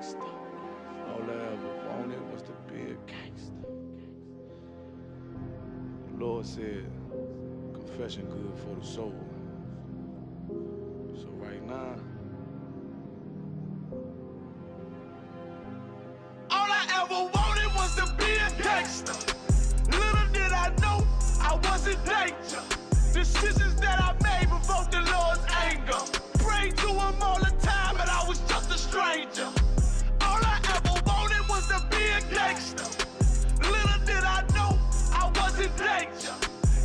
All I ever wanted was to be a gangster. The Lord said, confession good for the soul. So right now, all I ever wanted was to be a gangster. Little did I know I was in danger. Decisions that I made provoked the Lord's anger. Prayed to him all the time, but I was just a stranger. All I ever wanted was to be a gangster. Little did I know I was in danger.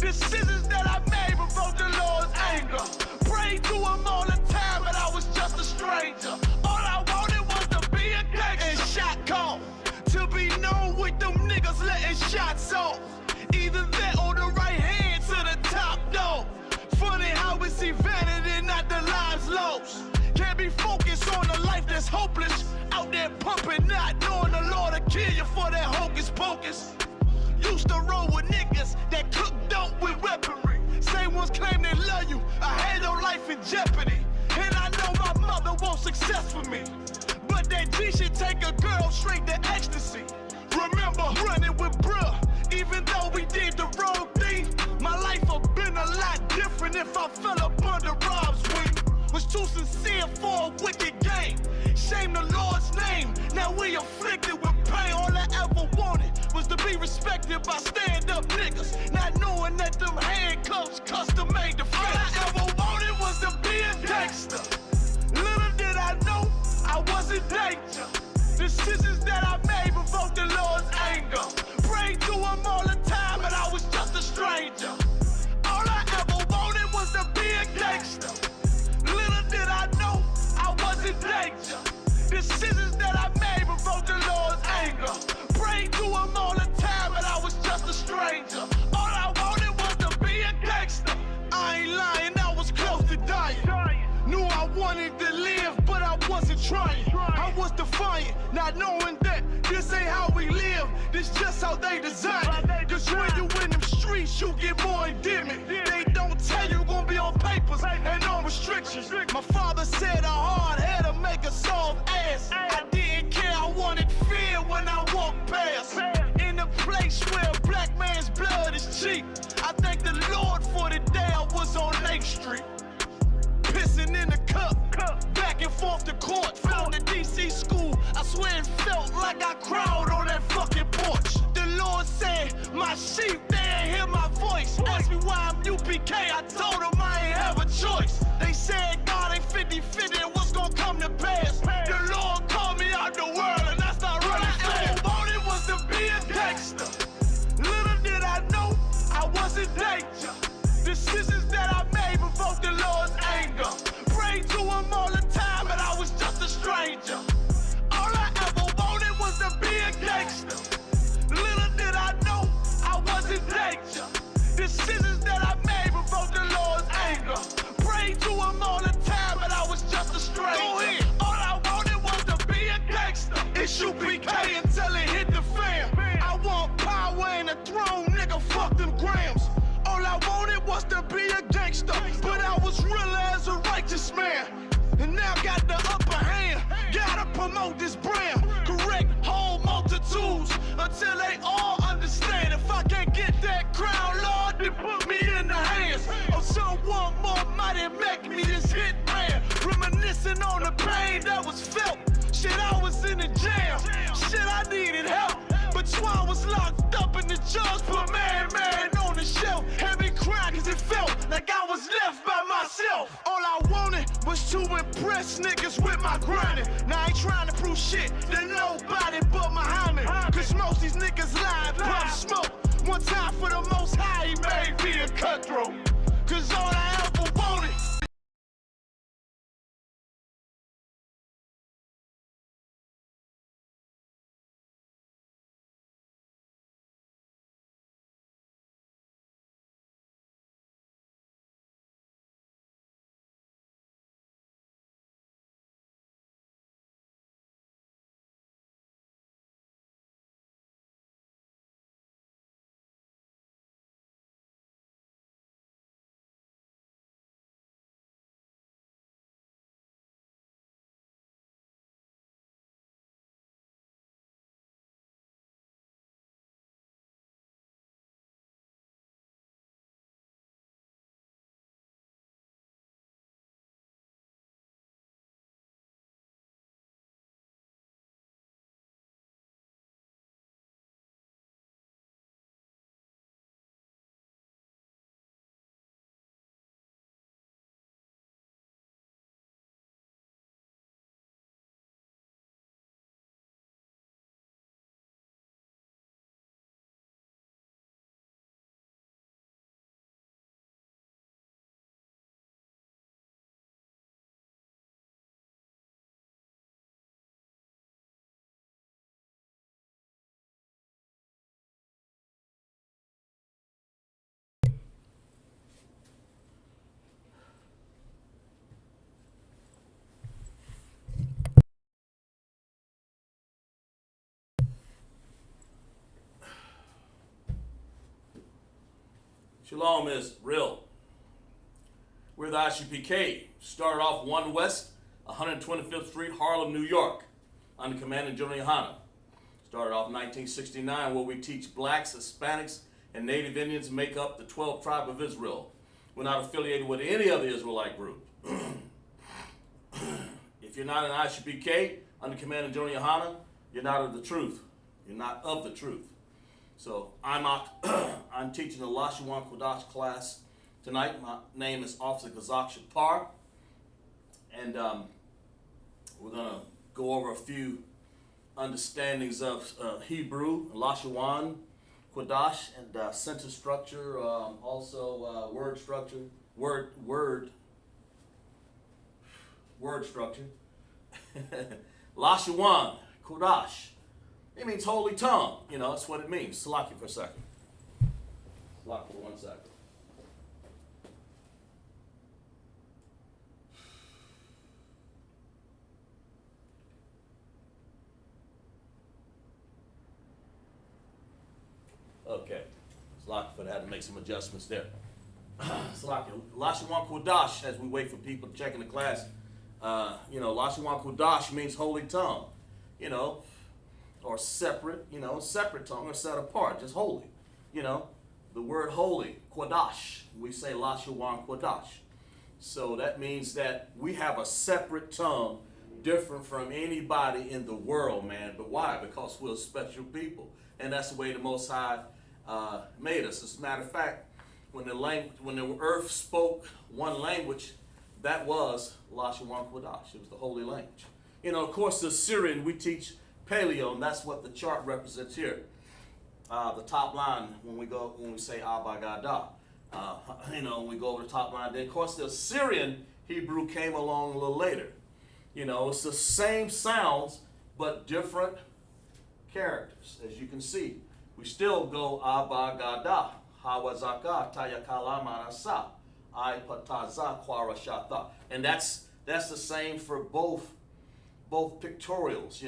Decisions that I made provoked the Lord's anger. Prayed to him all the time, but I was just a stranger. All I wanted was to be a gangster. And shot call, to be known with them niggas letting shots off. Either that or the right hand to the top dog. Funny how we see vanity, not the lives lost. Can't be focused on a life that's hopeless. Out there pumping, not knowing the Lord will kill you for that hocus pocus. Used to roll with niggas that cook dope with weaponry. Same ones claim they love you. I had your life in jeopardy. And I know my mother wants success for me. But that G should take a girl straight to ecstasy. Remember running with bruh, even though we did the wrong thing. My life would've been a lot different if I fell up under Rob's wing. Was too sincere for a wicked game. Shame the Lord's name. Now we afflicted with pain. All I ever wanted was to be respected by stand-up niggas, not knowing that them handcuffs custom made to fit. All I ever wanted was to be a gangster. Little did I know I was in danger. Decisions that I made provoked the Lord's anger. Prayed to him all the time, but I was just a stranger. All I ever wanted was to be a gangster. Little did I know I was in danger. Decisions that I made provoked the Lord's anger. Prayed to him all the time, but I was just a stranger. All I wanted was to be a gangster. I ain't lying, I was close to dying. Knew I wanted to live, but I wasn't trying. I was defiant, not knowing that this ain't how we live. This just how they design it. Cause when you in them streets, you get more endemic. They don't tell you gonna be on papers and on restrictions. My father said a hard head to make a soft ass. I didn't care, I wanted fear when I walked past. In a place where a black man's blood is cheap. I thank the Lord for the day I was on Lake Street. Pissing in the cup, back and forth to court. Found the DC school, I swear it felt like I cried on that fucking porch. The Lord said, my sheep, they ain't hear my voice. Asked me why I'm UPK, I told them I ain't have a choice. They said God ain't 50-50 and what's gonna come to pass. The Lord called me out the world and I started running fast. All I wanted was to be a gangster. Little did I know I was in danger. Decisions that I made provoked the Lord's anger. Prayed to him all the time, but I was just a stranger. All I ever wanted was to be a gangster. Little did I know I was in danger. Decisions that I made provoked the Lord's anger. Prayed to him all the time, but I was just a stranger. Go ahead. All I wanted was to be a gangster. ISUPK until it hit the fan. I want power and a throne, nigga, fuck them grams. All I wanted was to be a gangster, but I was real as a righteous man. And now got the upper hand, gotta promote this brand. Correct whole multitudes until they all understand. If I can't get that crown, Lord, then put me in the hands of someone more mighty, make me this hit man. Reminiscing on the pain that was felt. Shit, I was in the jail, shit, I needed help. But Swan was locked up and the judge put man on the shelf. Had me crying cause it felt like I was left by myself. All I wanted was to impress niggas with my grinding. Now I ain't trying to prove shit to nobody but Muhammad. Cause most these niggas lie and pump smoke. One time for the most high, he made me a cutthroat. Cause all I ever wanted Shalom is real. We're the ISUPK. Started off 1 West, 125th Street, Harlem, New York, under Commandant General Yohana. Started off in 1969, where we teach blacks, Hispanics, and Native Indians make up the 12 tribe of Israel. We're not affiliated with any other Israelite group. If you're not an ISUPK under Commandant General Yohana, you're not of the truth. You're not of the truth. So I'm teaching the LASHAWAN QADASH class tonight. My name is Officer Kazak Shapar, and we're gonna go over a few understandings of Hebrew, LASHAWAN, QADASH, and sentence structure, also word structure, word structure. LASHAWAN, QADASH. It means holy tongue. You know, that's what it means. Salaki for a second. Salaki for 1 second. Okay. Salaki for that. Had to make some adjustments there. Salaki. LASHAWAN QADASH, as we wait for people to check in the class. LASHAWAN QADASH means holy tongue. You know, or separate, separate tongue or set apart, just holy. The word holy, QADASH, we say LASHAWAN QADASH. So that means that we have a separate tongue, different from anybody in the world, man. But why? Because we're special people. And that's the way the Most High made us. As a matter of fact, when the earth spoke one language, that was LASHAWAN QADASH. It was the holy language. Of course, the Syrian, we teach Paleo, and that's what the chart represents here. The top line, when we say Abba Gada, when we go over the top line. Then, of course, the Syrian Hebrew came along a little later. It's the same sounds, but different characters. As you can see, we still go Abba Gada, Hawazaka, Tayakala Marasa, I Pataza Kwarashata. And that's the same for both pictorials,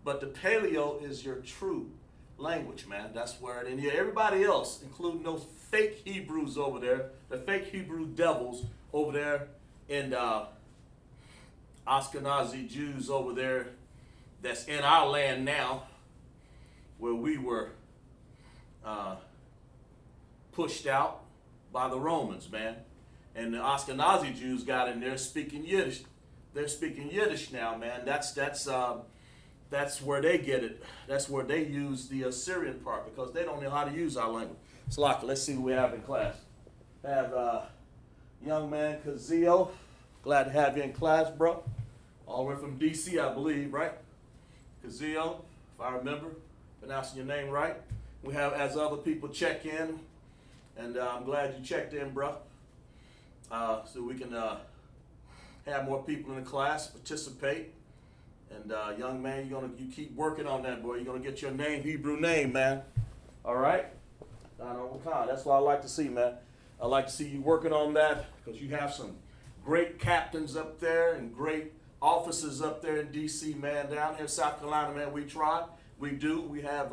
But the Paleo is your true language, man. That's where it is. Everybody else, including those fake Hebrews over there, the fake Hebrew devils over there, and Ashkenazi Jews over there that's in our land now, where we were pushed out by the Romans, man. And the Ashkenazi Jews got in there speaking Yiddish. They're speaking Yiddish now, man. That's where they get it. That's where they use the Assyrian part, because they don't know how to use our language. So, let's see who we have in class. We have young man Kazio. Glad to have you in class, bro. All the way from D.C., I believe, right? Kazio, if I remember pronouncing your name right. We have, as other people check in, and I'm glad you checked in, bro. So we can have more people in the class participate. And young man, you keep working on that, boy. You're gonna get your name, Hebrew name, man. All right? That's what I like to see, man. I like to see you working on that, because you have some great captains up there and great officers up there in D.C., man. Down here in South Carolina, man, we try. We do. We have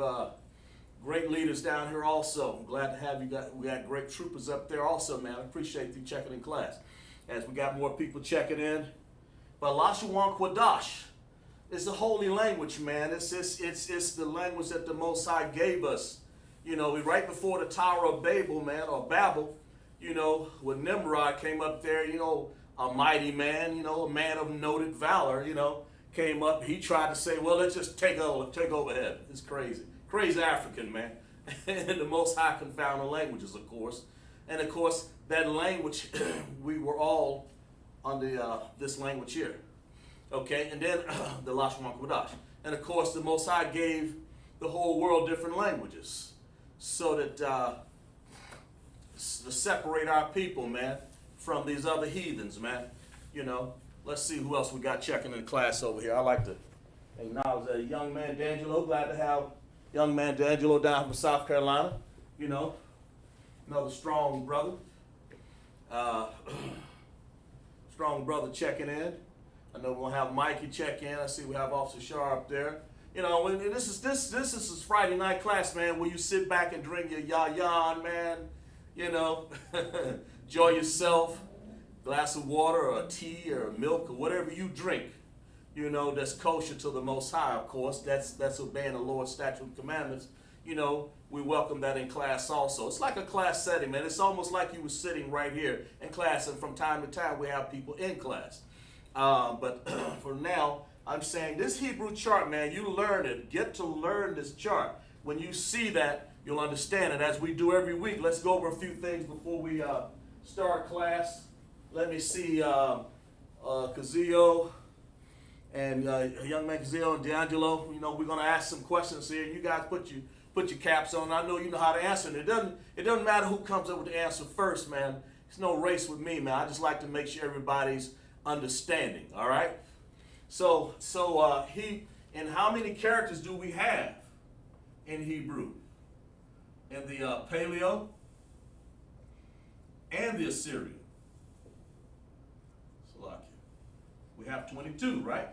great leaders down here also. I'm glad to have you. We got great troopers up there also, man. I appreciate you checking in class. As we got more people checking in. But LASHAWAN QADASH is the holy language, man. It's the language that the Most High gave us. Right before the Tower of Babel, man, or Babel, when Nimrod came up there, a mighty man, a man of noted valor, came up. He tried to say, well, let's just take over heaven. It's crazy. Crazy African, man. And the Most High confounded languages, of course. And, of course, that language, we were all under this language here. Okay, and then the LASHAWAN QADASH. And, of course, the Most High gave the whole world different languages so that to separate our people, man, from these other heathens, man. Let's see who else we got checking in the class over here. I like to acknowledge young man D'Angelo. Glad to have young man D'Angelo down from South Carolina. Another strong brother. Strong brother checking in. I know we're gonna have Mikey check in. I see we have Officer Shar up there. This is Friday night class, man, where you sit back and drink your yayan, man. you know, enjoy yourself, glass of water or tea or milk or whatever you drink, you know, that's kosher to the Most High, of course. That's obeying the Lord's statute and commandments. You know, we welcome that in class also. It's like a class setting, man. It's almost like you were sitting right here in class, and from time to time we have people in class. But for now, I'm saying this Hebrew chart, man, you learn it. Get to learn this chart. When you see that, you'll understand it, as we do every week. Let's go over a few things before we start class. Let me see Kazio and young man Kazio and D'Angelo. You know, we're going to ask some questions here. You guys put your caps on. I know you know how to answer. And it doesn't matter who comes up with the answer first, man. It's no race with me, man. I just like to make sure everybody's understanding, all right? So and how many characters do we have in Hebrew? In the Paleo and the Assyrian. Salakia. We have 22, right?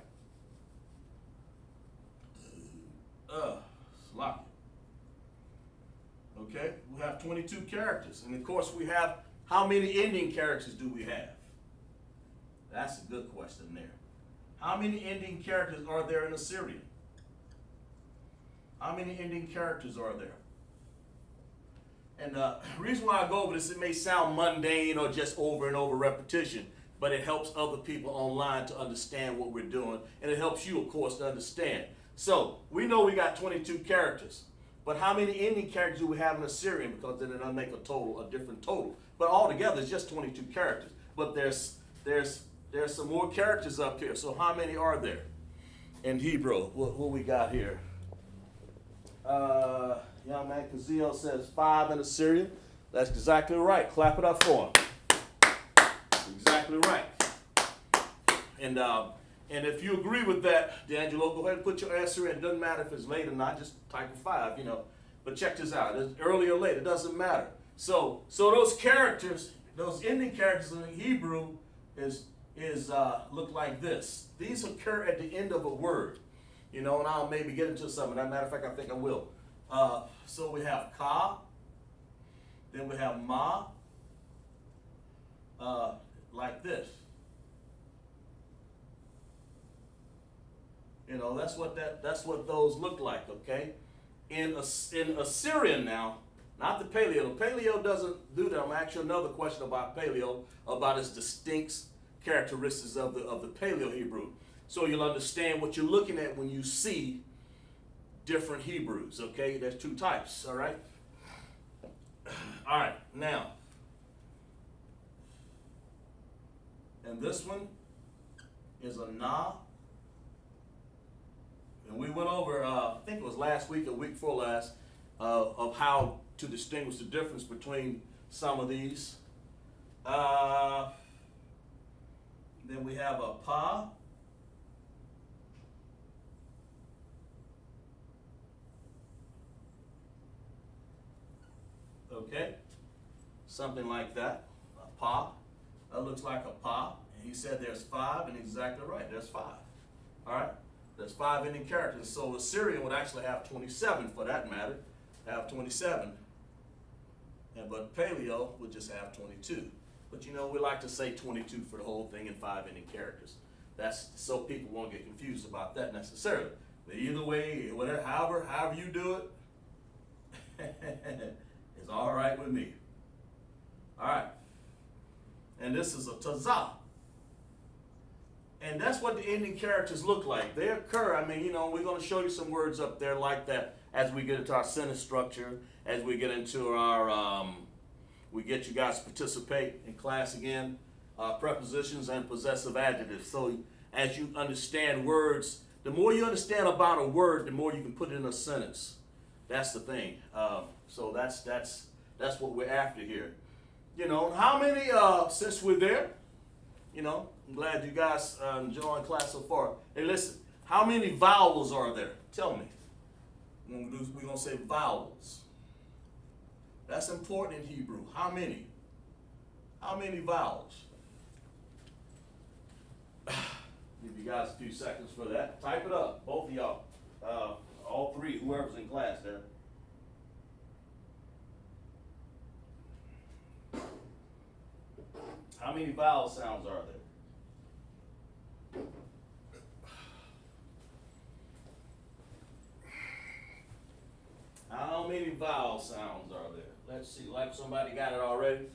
Salakia. Okay, we have 22 characters. And of course we have, how many ending characters do we have? That's a good question there. How many ending characters are there in Assyrian? How many ending characters are there? And the reason why I go over this, it may sound mundane or just over and over repetition, but it helps other people online to understand what we're doing, and it helps you, of course, to understand. So we know we got 22 characters, but how many ending characters do we have in Assyrian? Because then it'll make a different total. But altogether, it's just 22 characters. But there's some more characters up here. So how many are there in Hebrew? What we got here? Young man Kazio says 5 in Assyrian. That's exactly right. Clap it up for him. Exactly right. And if you agree with that, D'Angelo, go ahead and put your answer in. It doesn't matter if it's late or not. Just type a 5, you know. But check this out. It's early or late. It doesn't matter. So those characters, those ending characters in Hebrew look like this. These occur at the end of a word. You know, and I'll maybe get into some of that. Matter of fact, I think I will. So we have ka, then we have ma, like this. You know, that's what those look like, okay? In Assyrian now, not the Paleo. The Paleo doesn't do that. I'm actually another question about Paleo, about its distinct characteristics of the Paleo Hebrew. So you'll understand what you're looking at when you see different Hebrews, okay? There's 2 types, all right? All right, now, and this one is a na. And we went over, I think it was last week or week before last, of how to distinguish the difference between some of these. Then we have a pa. Okay, something like that, a pa. That looks like a pa. And he said there's 5, and he's exactly right, there's 5. All right, there's 5 ending characters. So Assyrian would actually have 27 for that matter, have 27. But Paleo would just have 22. But you know, we like to say 22 for the whole thing and 5 ending characters. That's so people won't get confused about that necessarily. But either way, whatever, however you do it, it's all right with me. All right. And this is a tazah. And that's what the ending characters look like. They occur, I mean, you know, we're going to show you some words up there like that as we get into our sentence structure, as we get into our, we get you guys to participate in class again, prepositions and possessive adjectives. So as you understand words, the more you understand about a word, the more you can put it in a sentence. That's the thing. So that's what we're after here. You know, how many, since we're there, you know, I'm glad you guys enjoying class so far. Hey, listen, how many vowels are there? Tell me. We're going to say vowels. That's important in Hebrew. How many? How many vowels? Give you guys a few seconds for that. Type it up, both of y'all. All 3, whoever's in class there. many vowel sounds are there? How many vowel sounds are there? Let's see, like somebody got it already.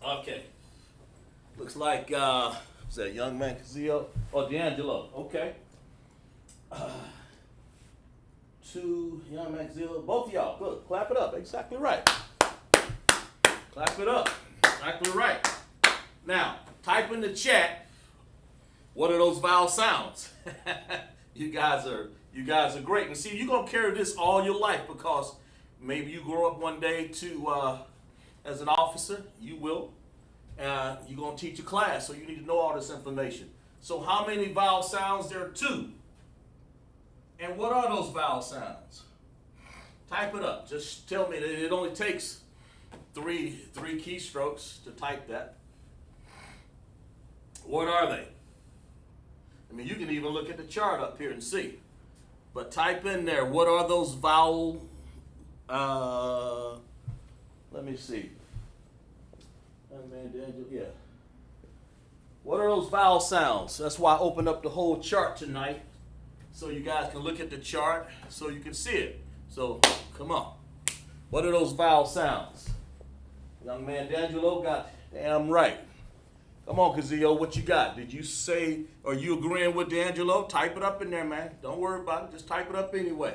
Okay. Looks like, is that young man Kazio? Oh, D'Angelo. Okay. Two young man Kazio. Both of y'all. Good. Clap it up. Exactly right. Clap it up. Exactly right. Now, type in the chat. What are those vowel sounds? You guys are great. And see, you're gonna carry this all your life because maybe you grow up one day to as an officer. You will. You're gonna teach a class, so you need to know all this information. So how many vowel sounds? There are 2. And what are those vowel sounds? Type it up. Just tell me that it only takes three keystrokes to type that. What are they? I mean, you can even look at the chart up here and see. But type in there, what are those vowel, let me see. Yeah. What are those vowel sounds? That's why I opened up the whole chart tonight, so you guys can look at the chart so you can see it. So, come on. What are those vowel sounds? Young man D'Angelo got damn right. Come on, Kazio, what you got? Did you say, are you agreeing with D'Angelo? Type it up in there, man. Don't worry about it. Just type it up anyway.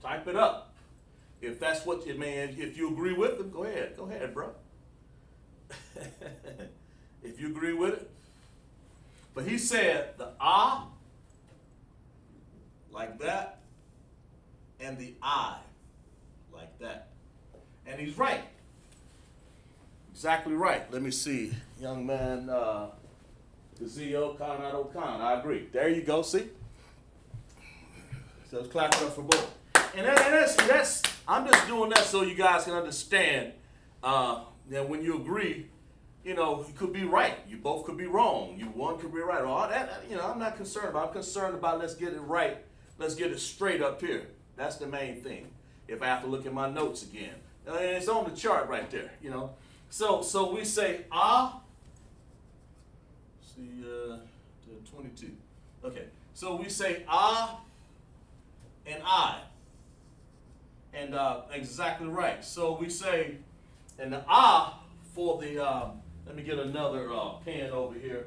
Type it up. If that's what you mean, if you agree with him, go ahead. Go ahead, bro. If you agree with it. But he said the ah, like that, and the I, like that. And he's right. Exactly right. Let me see. Young man, Kazio, Conrad Khan. I agree. There you go. See? So let's clap it up for both. And that's I'm just doing that so you guys can understand that when you agree, you know, you could be right. You both could be wrong. One could be right. All that, you know, I'm not concerned about. I'm concerned about let's get it right. Let's get it straight up here. That's the main thing. If I have to look at my notes again. And it's on the chart right there, you know. So we say ah. See, 22. Okay. So we say ah and I. And exactly right. So we say, and the ah for the, let me get another pen over here.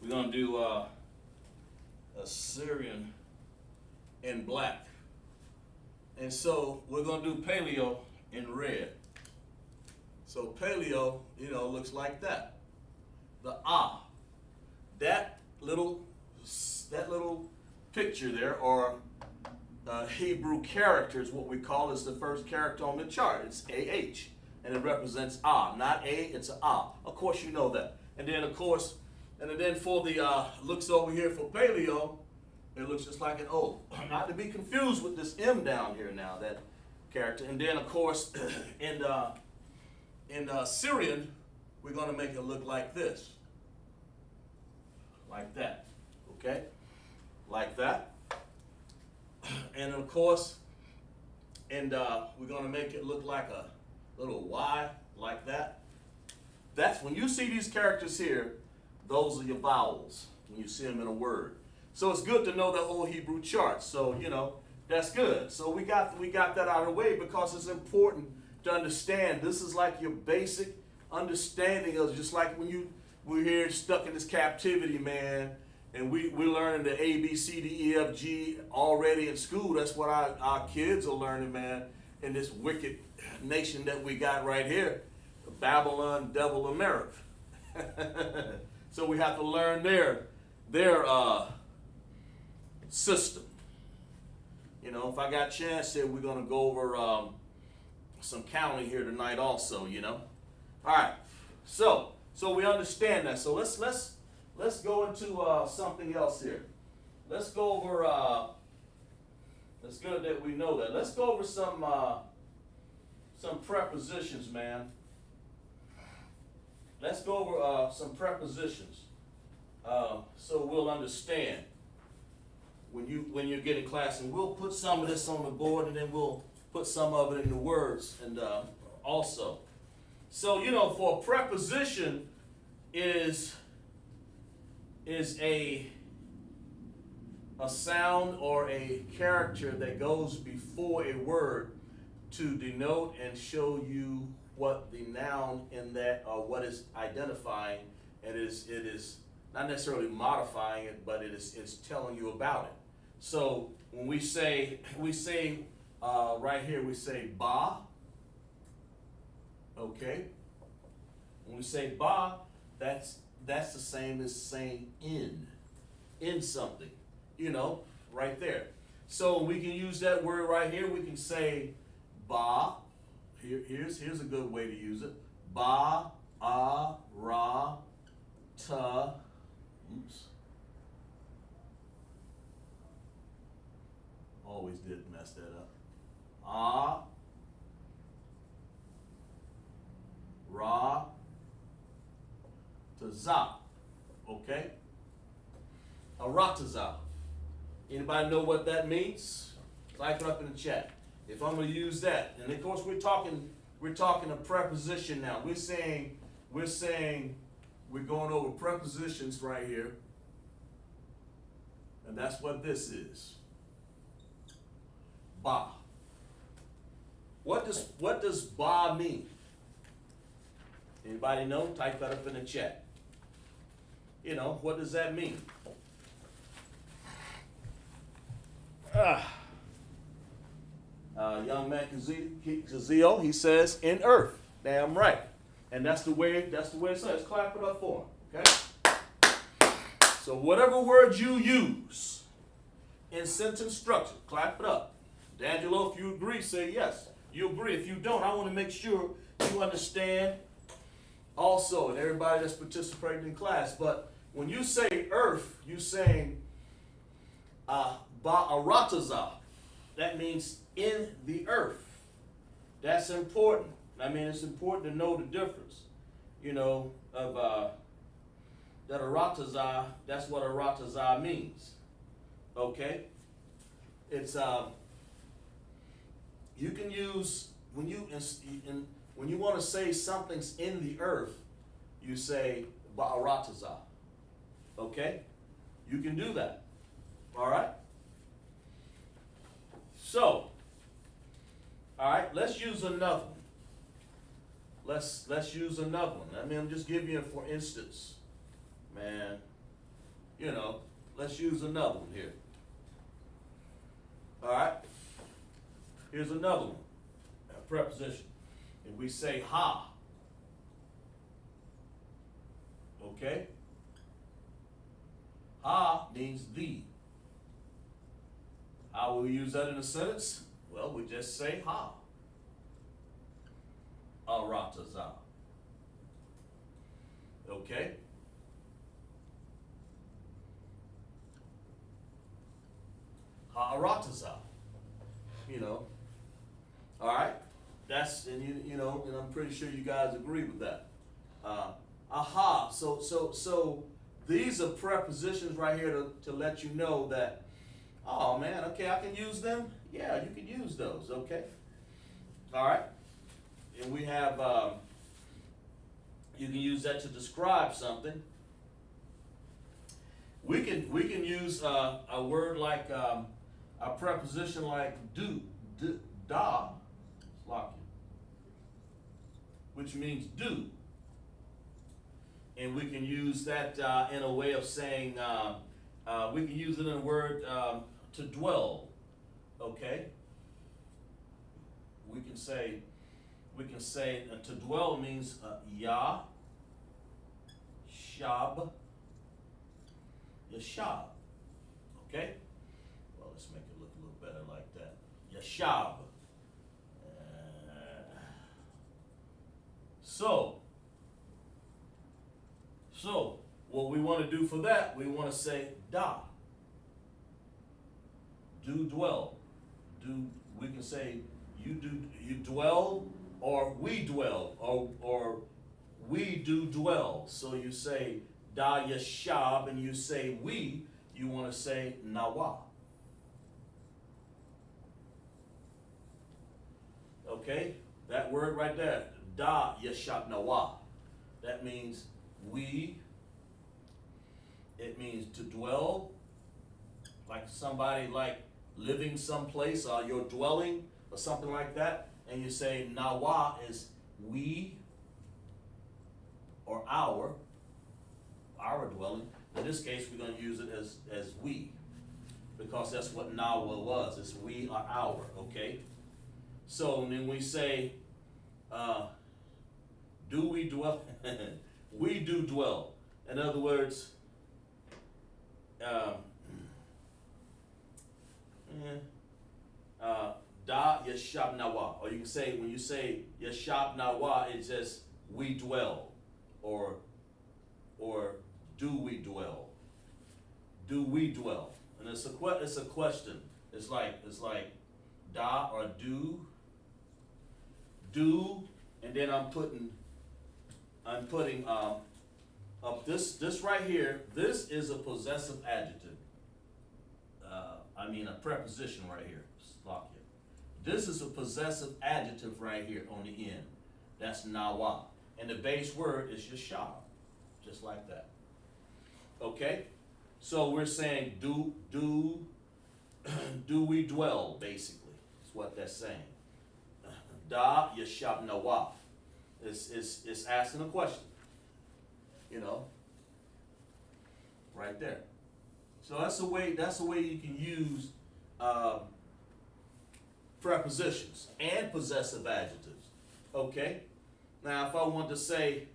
We're going to do Assyrian in black. And so we're going to do paleo in red. So paleo, you know, looks like that. The ah. That little picture there, or Hebrew character is what we call, is the first character on the chart. It's AH, and it represents ah, not A, it's a ah. Of course you know that. And then of course, and then for the looks over here for paleo, it looks just like an O. Not to be confused with this M down here now, that character. And then of course, in Syrian, we're going to make it look like this. Like that. Okay? Like that. And of course, and we're going to make it look like a little Y, like that. That's when you see these characters here, those are your vowels when you see them in a word. So it's good to know the whole Hebrew chart. So, you know, that's good. So we got that out of the way because it's important to understand. This is like your basic understanding of, just like when we're here stuck in this captivity, man, and we're learning the A, B, C, D, E, F, G already in school. That's what our kids are learning, man, in this wicked nation that we got right here, Babylon, devil America. So we have to learn their system. You know, if I got a chance here, we're going to go over some counting here tonight also, you know. All right. So we understand that. So let's go into something else here. Let's go over it's good that we know that. Let's go over some prepositions, man. Let's go over some prepositions. so we'll understand when you get in class, and we'll put some of this on the board, and then we'll put some of it in the words, and also. So for a preposition is a sound or a character that goes before a word to denote and show you what the noun in that, or what is identifying, and it is not necessarily modifying it, but it's telling you about it. So when we say right here, we say ba. Okay. When we say ba, that's the same as saying in something, right there. So we can use that word right here. We can say ba. Here's a good way to use it. Ba, a, ra, ta. Oops. Always did mess that up. A, ra, to za. Okay? Arataza. Anybody know what that means? Type it up in the chat. If I'm going to use that, and of course we're talking a preposition now. We're going over prepositions right here, and that's what this is. Ba. What does ba mean? Anybody know? Type that up in the chat. What does that mean? Young man Kazio, he says in earth. Damn right. And that's the way it says. Clap it up for him. Okay? So whatever word you use in sentence structure, clap it up. D'Angelo, if you agree, say yes. You agree. If you don't, I want to make sure you understand also, and everybody that's participating in class. But when you say earth, you're saying ba'arataza. That means in the earth. That's important. I mean, it's important to know the difference, of that arataza. That's what arataza means. Okay? It's you can use when you want to say something's in the earth, you say ba'arataza. Okay? You can do that. All right? So, all right, let's use another one. Let's use another one. I mean, I'm just giving you for instance, man. Let's use another one here. All right. Here's another one. A preposition. If we say ha. Okay. Ha means the. How will we use that in a sentence? Well, we just say ha. Arataza. Okay? Ha'arataza. All right? That's, and and I'm pretty sure you guys agree with that. Aha. So these are prepositions right here to let you know that, oh man, okay, I can use them? Yeah, you can use those, okay? All right? And we have, you can use that to describe something. We can use a word like, a preposition like da, which means do. And we can use that in a way of saying, we can use it in a word to dwell, okay? We can say to dwell means ya, shab, yashab, okay? Well, let's make it look a little better like that. Yashab. So what we want to do for that, we want to say da. Do dwell. We can say you dwell, or we dwell, or we do dwell. So you say da yashab, and you say we, you want to say nawa. Okay, that word right there, da yashab nawa, that means we. It means to dwell, like somebody like living someplace, or you're dwelling, or something like that. And you say nawa is we, or our dwelling. In this case, we're going to use it as we, because that's what nawa was. It's we or our, okay? So then we say, do we dwell? We do dwell. In other words, da yashab nawa, or you can say, when you say yashab nawa, it's just we dwell, or do we dwell? Do we dwell? And it's a question. It's like da or do, and then I'm putting up this right here. This is a possessive adjective. A preposition right here. Lock it. This is a possessive adjective right here on the end. That's nawa. And the base word is yashab. Just like that. Okay? So we're saying do we dwell, basically. That's what that's saying. Da yashab nawa. It's asking a question. You know, right there. So that's a way you can use prepositions and possessive adjectives. Okay. Now, if I want to say,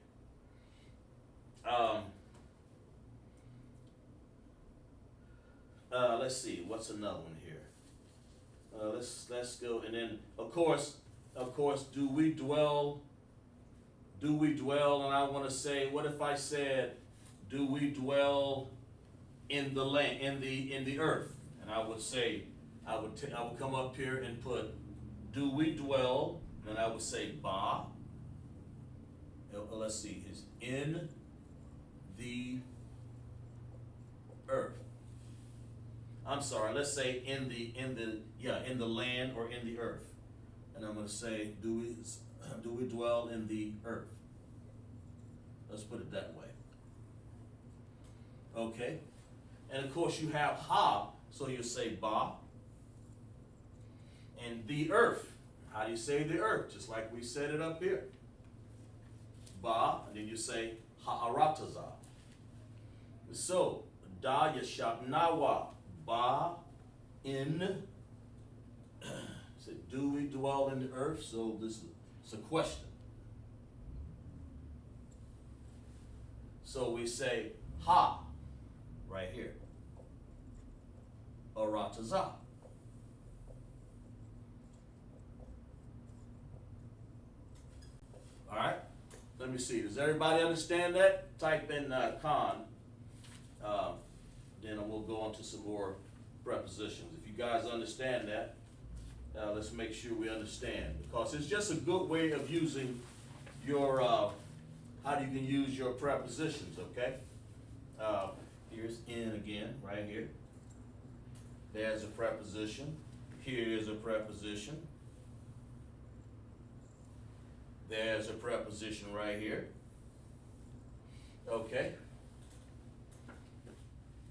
let's see, what's another one here? Let's go, and then of course, do we dwell? Do we dwell? And I want to say, what if I said, do we dwell in the land, in the earth? And I would say, I would come up here and put, do we dwell? And I would say, ba. Let's see, is in the earth. I'm sorry. Let's say in the land or in the earth. And I'm going to say, do we dwell in the earth? Let's put it that way. Okay. And of course you have ha, so you say ba. And the earth. How do you say the earth? Just like we said it up here. Ba, and then you say ha'arataza. So, da yashab nawa, ba in. So do we dwell in the earth? So this is a question. So we say ha right here. Arataza. All right. Let me see. Does everybody understand that? Type in con. Then we'll go on to some more prepositions. If you guys understand that, let's make sure we understand, because it's just a good way of using your how you can use your prepositions. Okay. Here's in again, right here. There's a preposition. Here is a preposition. There's a preposition right here. Okay.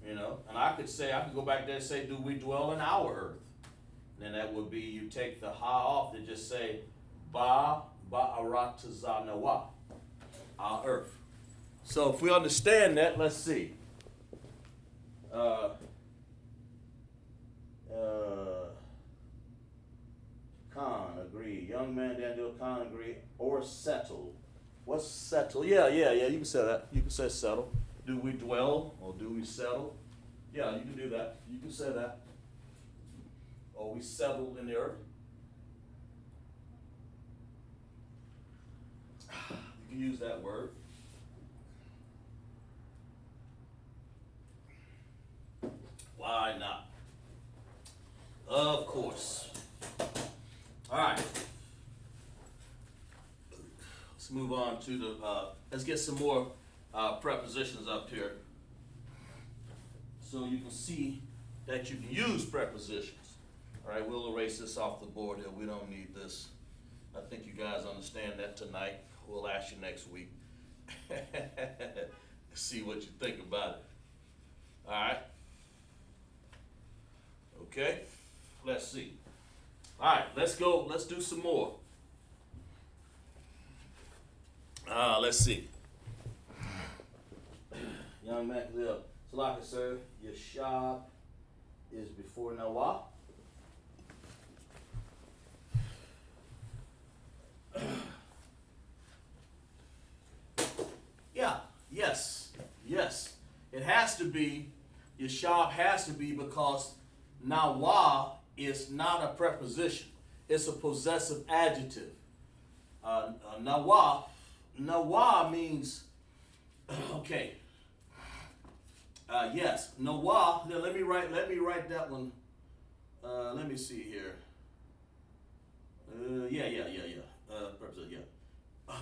You know, and I could go back there and say, do we dwell in our earth? And then that would be, you take the ha off and just say, ba'aratazanawa, our earth. So if we understand that, let's see. Con, agree. Young man, Daniel, con, agree. Or settle. What's settle? Yeah, you can say that. You can say settle. Do we dwell or do we settle? Yeah, you can do that. You can say that. Or we settle in the earth. You can use that word. Why not? Of course. All right. Let's move on to let's get some more prepositions up here, so you can see that you can use prepositions. All right, we'll erase this off the board here. We don't need this. I think you guys understand that tonight. We'll ask you next week. See what you think about it. All right. Okay. Let's see. All right, let's go. Let's do some more. Let's see. Young man, so like I said, Yashab is before Nawah. Yeah, yes. It has to be, Yashab has to be, because Nawah is not a preposition. It's a possessive adjective. Nawah means, okay. Yes, Nawah. Now let me write that one. Let me see here. Preposition, yeah.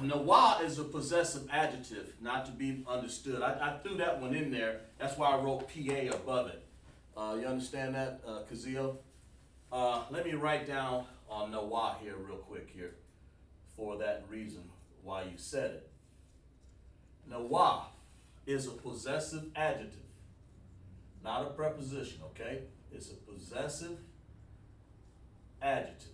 Nawah is a possessive adjective, not to be understood. I threw that one in there. That's why I wrote PA above it. You understand that, Kazil? Let me write down Nawah here real quick here, for that reason why you said it. Nawah is a possessive adjective, not a preposition, okay? It's a possessive adjective.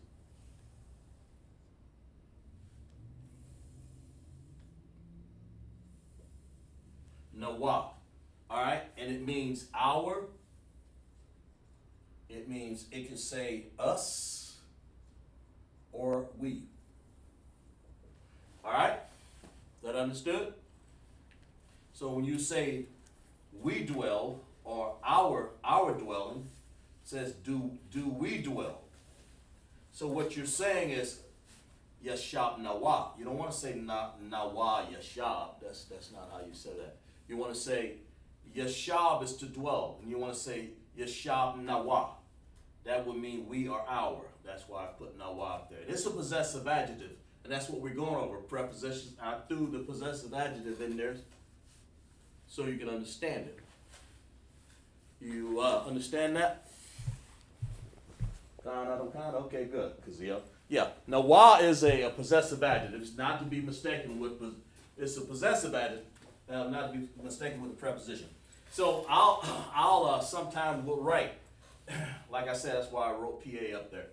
Nawah, all right? And it means our. It means, it can say us or we. All right? That understood? So when you say we dwell, or our dwelling, it says do we dwell. So what you're saying is Yashab Nawah. You don't want to say Nawah Yashab. That's not how you say that. You want to say Yashab is to dwell, and you want to say Yashab Nawah. That would mean we are our. That's why I put Nawah up there. It's a possessive adjective, and that's what we're going over. Prepositions. I threw the possessive adjective in there so you can understand it. You understand that? Okay, good. Yeah. Nawah is a possessive adjective. It's not to be mistaken with. It's a possessive adjective. Not to be mistaken with a preposition. So I'll sometime will write. Like I said, that's why I wrote PA up there.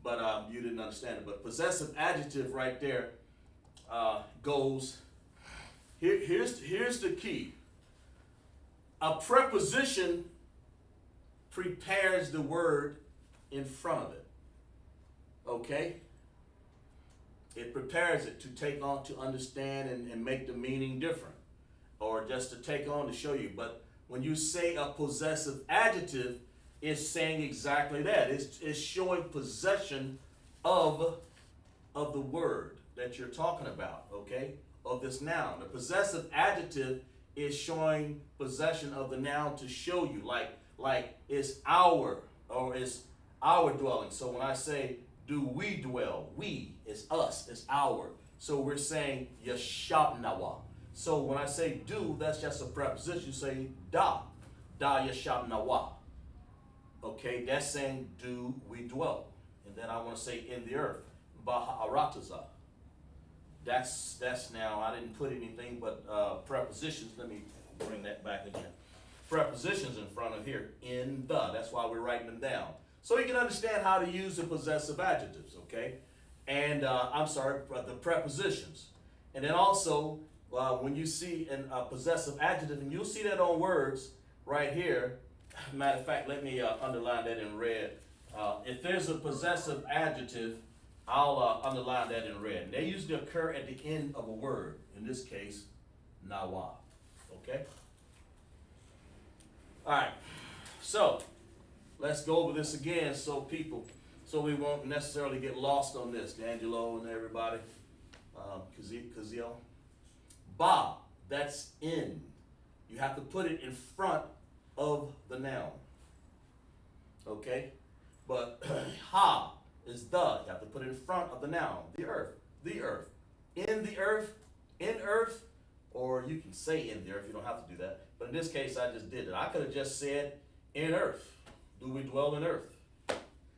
But you didn't understand it. But possessive adjective right there goes. Here's the key. A preposition prepares the word in front of it. Okay? It prepares it to take on, to understand and make the meaning different. Or just to take on to show you. But when you say a possessive adjective, it's saying exactly that. It's showing possession of the word that you're talking about, okay? Of this noun. The possessive adjective is showing possession of the noun to show you, like it's our, or it's our dwelling. So when I say, do we dwell? We, it's us, it's our. So we're saying Yashab Nawah. So when I say do, that's just a preposition. You say da Yashab Nawah. Okay, that's saying do we dwell. And then I want to say in the earth, Baha'arataza. That's now, I didn't put anything but prepositions. Let me bring that back again. Prepositions in front of here, in the. That's why we're writing them down. So you can understand how to use the possessive adjectives, okay? And the prepositions. And then also, when you see a possessive adjective, and you'll see that on words right here. Matter of fact, let me underline that in red. If there's a possessive adjective, I'll underline that in red. And they usually occur at the end of a word. In this case, Nawah. Okay? All right. So, let's go over this again so we won't necessarily get lost on this. D'Angelo and everybody. Kazil. Ba, that's in. You have to put it in front of the noun. Okay? But ha is the. You have to put it in front of the noun. The earth. The earth. In the earth. In earth. or you can say in there if you don't have to do that. But in this case, I just did it. I could have just said in earth. Do we dwell in earth?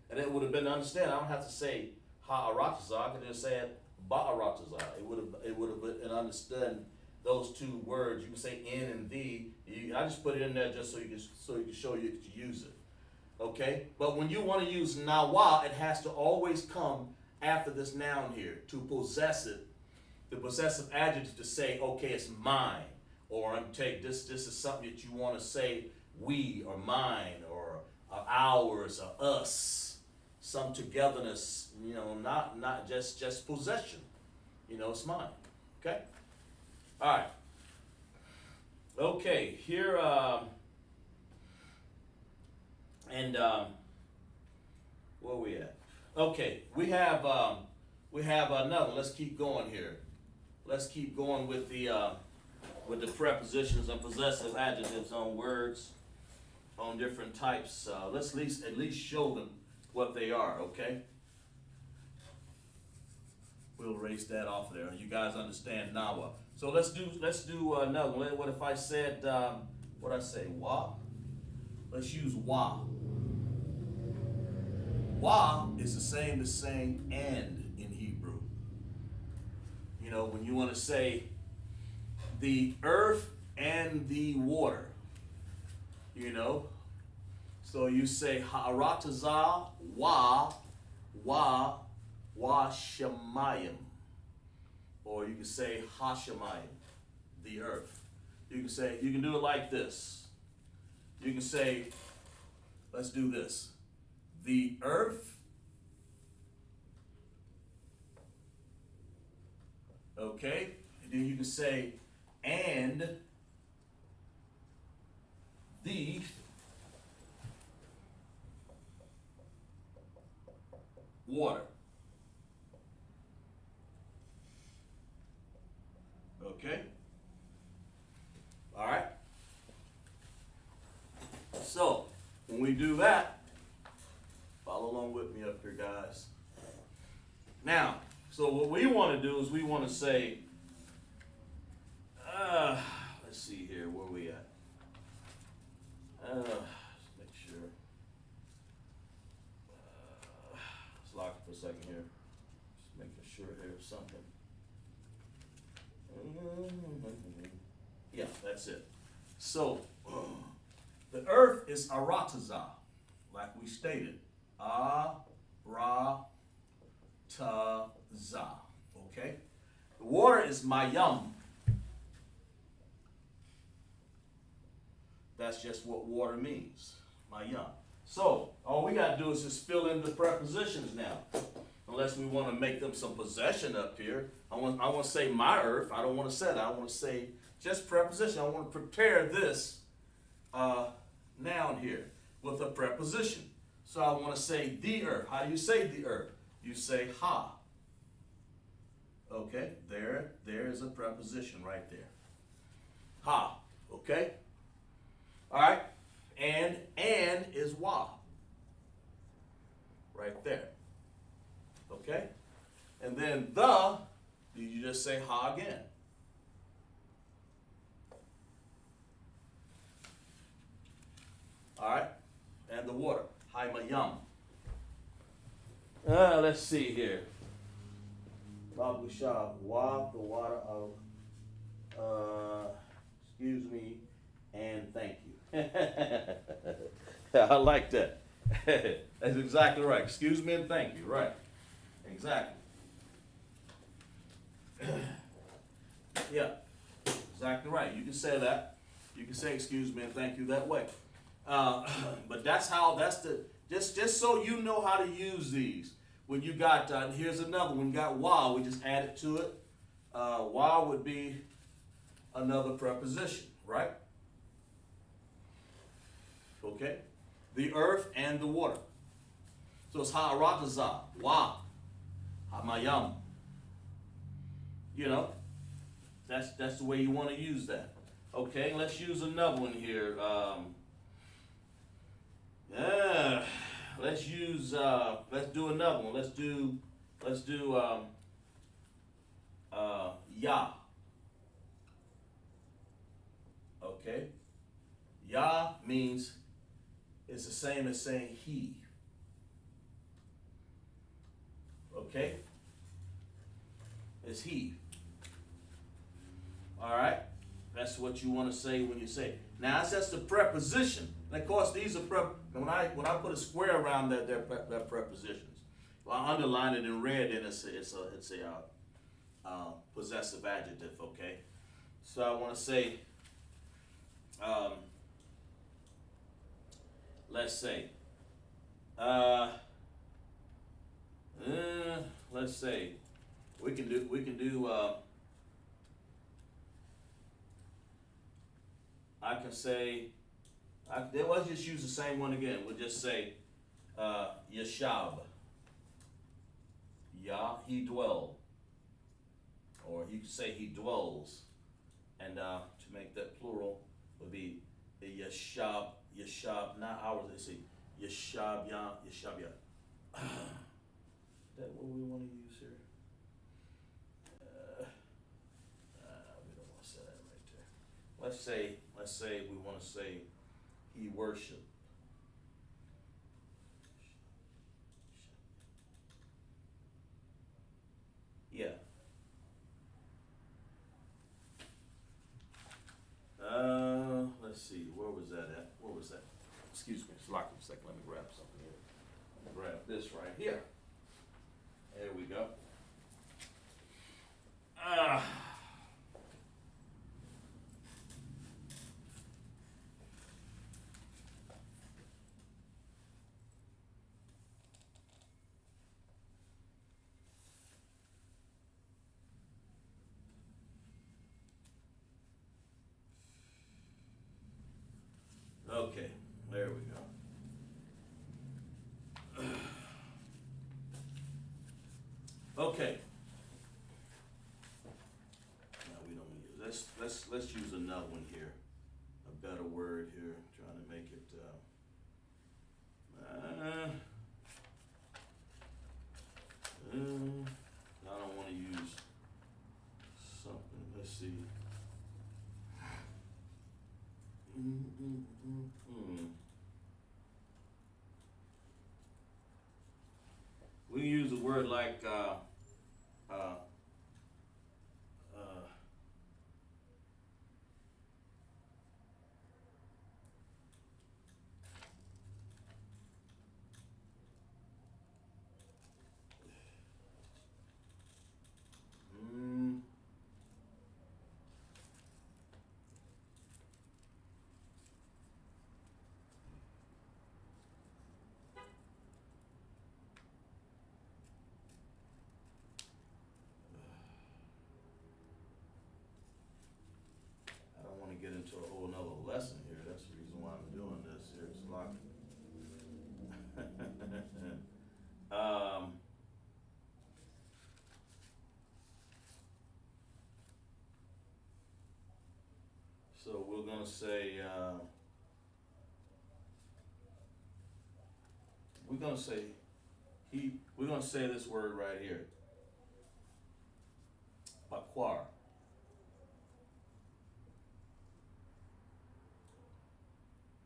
And it would have been understand. I don't have to say ha'aratazah. I could just say ba'aratazah. It would have been understand those two words. You can say in and the. I just put it in there just so you can show you to use it. Okay? But when you want to use nawa, it has to always come after this noun here to possess it. The possessive adjective to say, okay, it's mine, or I'm take this is something that you want to say we or mine or ours or us, some togetherness, not just possession, it's mine. Okay, all right. Okay, here where we at? Okay, we have another. Let's keep going here. Let's keep going with the prepositions and possessive adjectives on words, on different types. Let's at least show them what they are. Okay. We'll erase that off there. You guys understand nawa. So let's do another one. What if I said what I say? Wa. Let's use wa. Wa is the same as saying and in Hebrew. When you want to say the earth and the water, so you say ha'aratazah wa shamayim, or you can say hashamayim, the earth. You can do it like this. You can say, let's do this. The earth, okay, and then you can say, and the water. Okay? All right? So, when we do that, follow along with me up here, guys. Now, so what we want to do is we want to say, let's see here, where we at? Let's make sure. Let's lock it for a second here. Just making sure there's something. Yeah, that's it. So, the earth is aratazah, like we stated. Aratazah. Okay? The water is mayam. That's just what water means. Mayam. So, all we got to do is just fill in the prepositions now. Unless we want to make them some possession up here. I want to say my earth. I don't want to say that. I want to say just preposition. I want to prepare this noun here with a preposition. So I want to say the earth. How do you say the earth? You say ha. Okay, there is a preposition right there. Ha. Okay? All right? And is wa. Right there. Okay? And then you just say ha again. All right? And the water. Haymayam. Let's see here. Babu Shah, wa, the water of, excuse me, and thank you. I like that. That's exactly right. Excuse me and thank you. Right. Exactly. Yeah. Exactly right. You can say that. You can say excuse me and thank you that way. But that's just so you know how to use these. When you got, here's another one, got wa, we just added to it. Wa would be another preposition, right? Okay? The earth and the water. So it's ha'aratazah, wa, ha'mayam. That's the way you want to use that. Okay, let's use another one here. Let's do another one. Let's do ya. means it's the same as saying he. Okay? It's he. All right? That's what you want to say when you say. Now, that's just the preposition. And of course, these are when I put a square around they're prepositions. Well, I underline it in red, and it's a possessive adjective. Okay, so I want to say, let's say, let's say, we can do. I can say, let's just use the same one again. We'll just say, Yashab. Yah, he dwell. Or you can say he dwells. And to make that plural would be Yashab, not ours, they say Yashab, Yashab, Is that what we want to use here? We don't want to say that right there. Let's say we want to say he worshiped. Yeah. Let's see, where was that at? What was that? Excuse me, just lock me a second, let me grab something here. Let me grab this right here. There we go. Okay, there we go. Okay. No, we don't use. Let's use another one here. A better word here. Trying to make it. I don't want to use something. Let's see. We use a word like get into a whole nother lesson here. That's the reason why I'm doing this here. It's like so we're gonna say we're gonna say this word right here. Bakwar.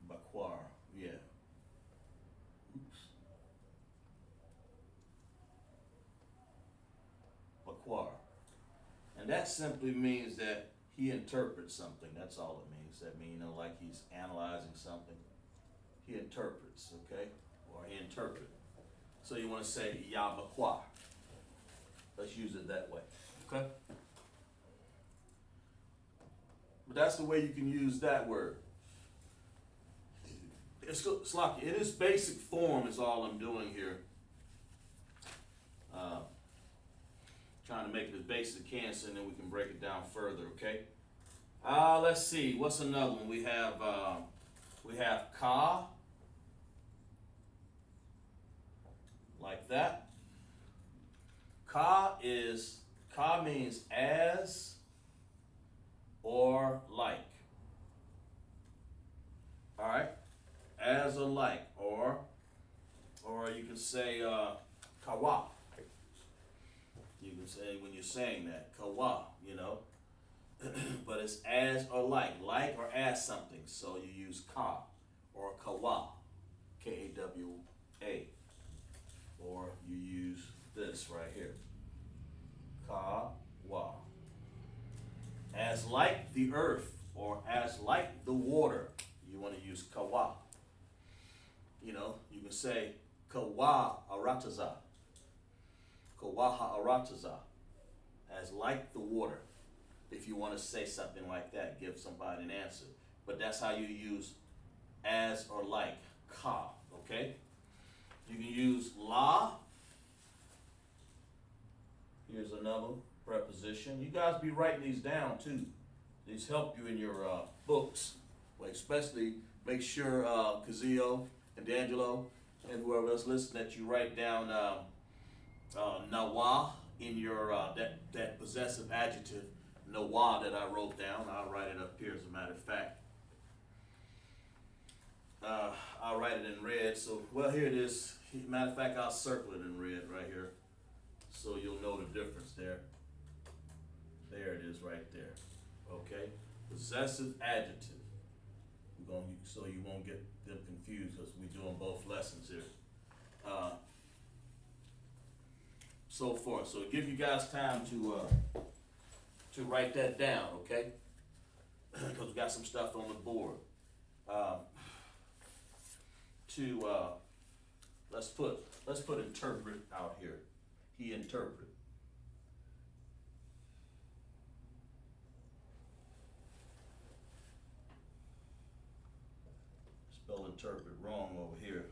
Bakwar, yeah. Oops. Bakwar. And that simply means that he interprets something. That's all it means. That means, like he's analyzing something. He interprets, okay? Or he interprets. So you want to say Ya Bakwar. Let's use it that way, okay? But that's the way you can use that word. It's like in its basic form is all I'm doing here. Trying to make it as basic as I can, so then we can break it down further. Okay. Let's see. What's another one? We have ka, like that. Ka means as or like. All right. As or like, or you can say kawa. You can say when you're saying that kawa, you know, but it's as or like or as something. So you use ka. or kawa, K-A-W-A. Or you use this right here, kawa. As like the earth, or as like the water, you want to use kawa. You know, you can say kawa arataza, kawaha arataza, as like the water. If you want to say something like that, give somebody an answer. But that's how you use as or like, ka, okay? You can use la. Here's another preposition. You guys be writing these down too. These help you in your books. Like especially make sure Kazio and D'Angelo and whoever else listening that you write down nawa in your that possessive adjective nawa that I wrote down. I'll write it up here as a matter of fact. I'll write it in red. So well here it is. Matter of fact, I'll circle it in red right here, so you'll know the difference there. There it is right there. Okay, possessive adjective. So you won't get them confused because we're doing both lessons here. So forth. So give you guys time to write that down, okay? Because we got some stuff on the board. Let's put interpret out here. He interpreted. Spell interpret wrong over here.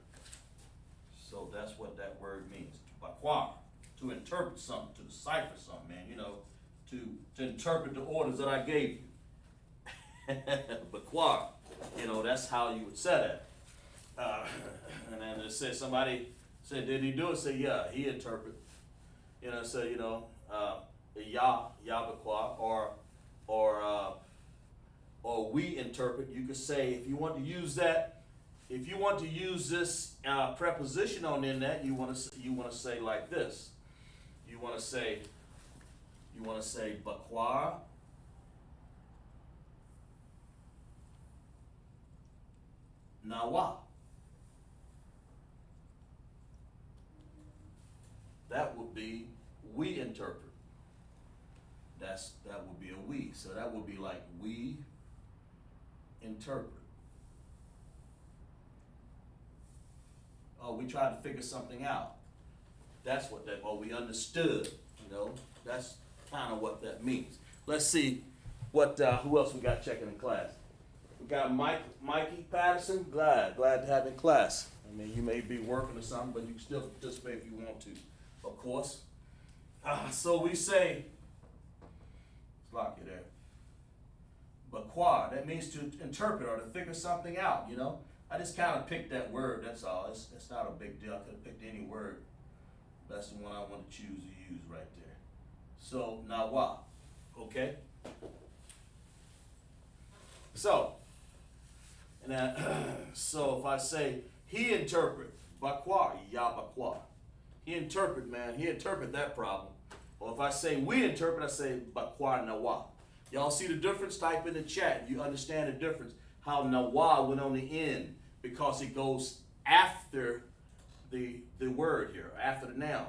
So that's what that word means. Bakwa, to interpret something, to decipher something, man. You know, to interpret the orders that I gave you. Bakwa, you know, that's how you would say that. And then it said somebody said, did he do it? Say, yeah, he interpret. You know, say, you know, bakwa, or we interpret. You could say, if you want to use that, if you want to use this preposition on in that, you want to say like this. You want to say bakwa. Nawa. That would be we interpret. That would be a we. So that would be like we interpret. Oh, we tried to figure something out. That's what that, or we understood, you know. That's kind of what that means. Let's see what who else we got checking in class. We got Mikey Patterson. Glad to have you in class. I mean, you may be working or something, but you can still participate if you want to, of course. So we say, let's lock you there. Bakwa, that means to interpret or to figure something out, you know. I just kind of picked that word, that's all. It's not a big deal. I could have picked any word. That's the one I want to choose to use right there. So, nawa, okay? So, and then, so if I say, he interpret, bakwa, ya bakwa. He interpret, man, he interpret that problem. Or if I say we interpret, I say bakwa nawa. Y'all see the difference? Type in the chat. You understand the difference. How nawa went on the end because it goes after the word here, after the noun.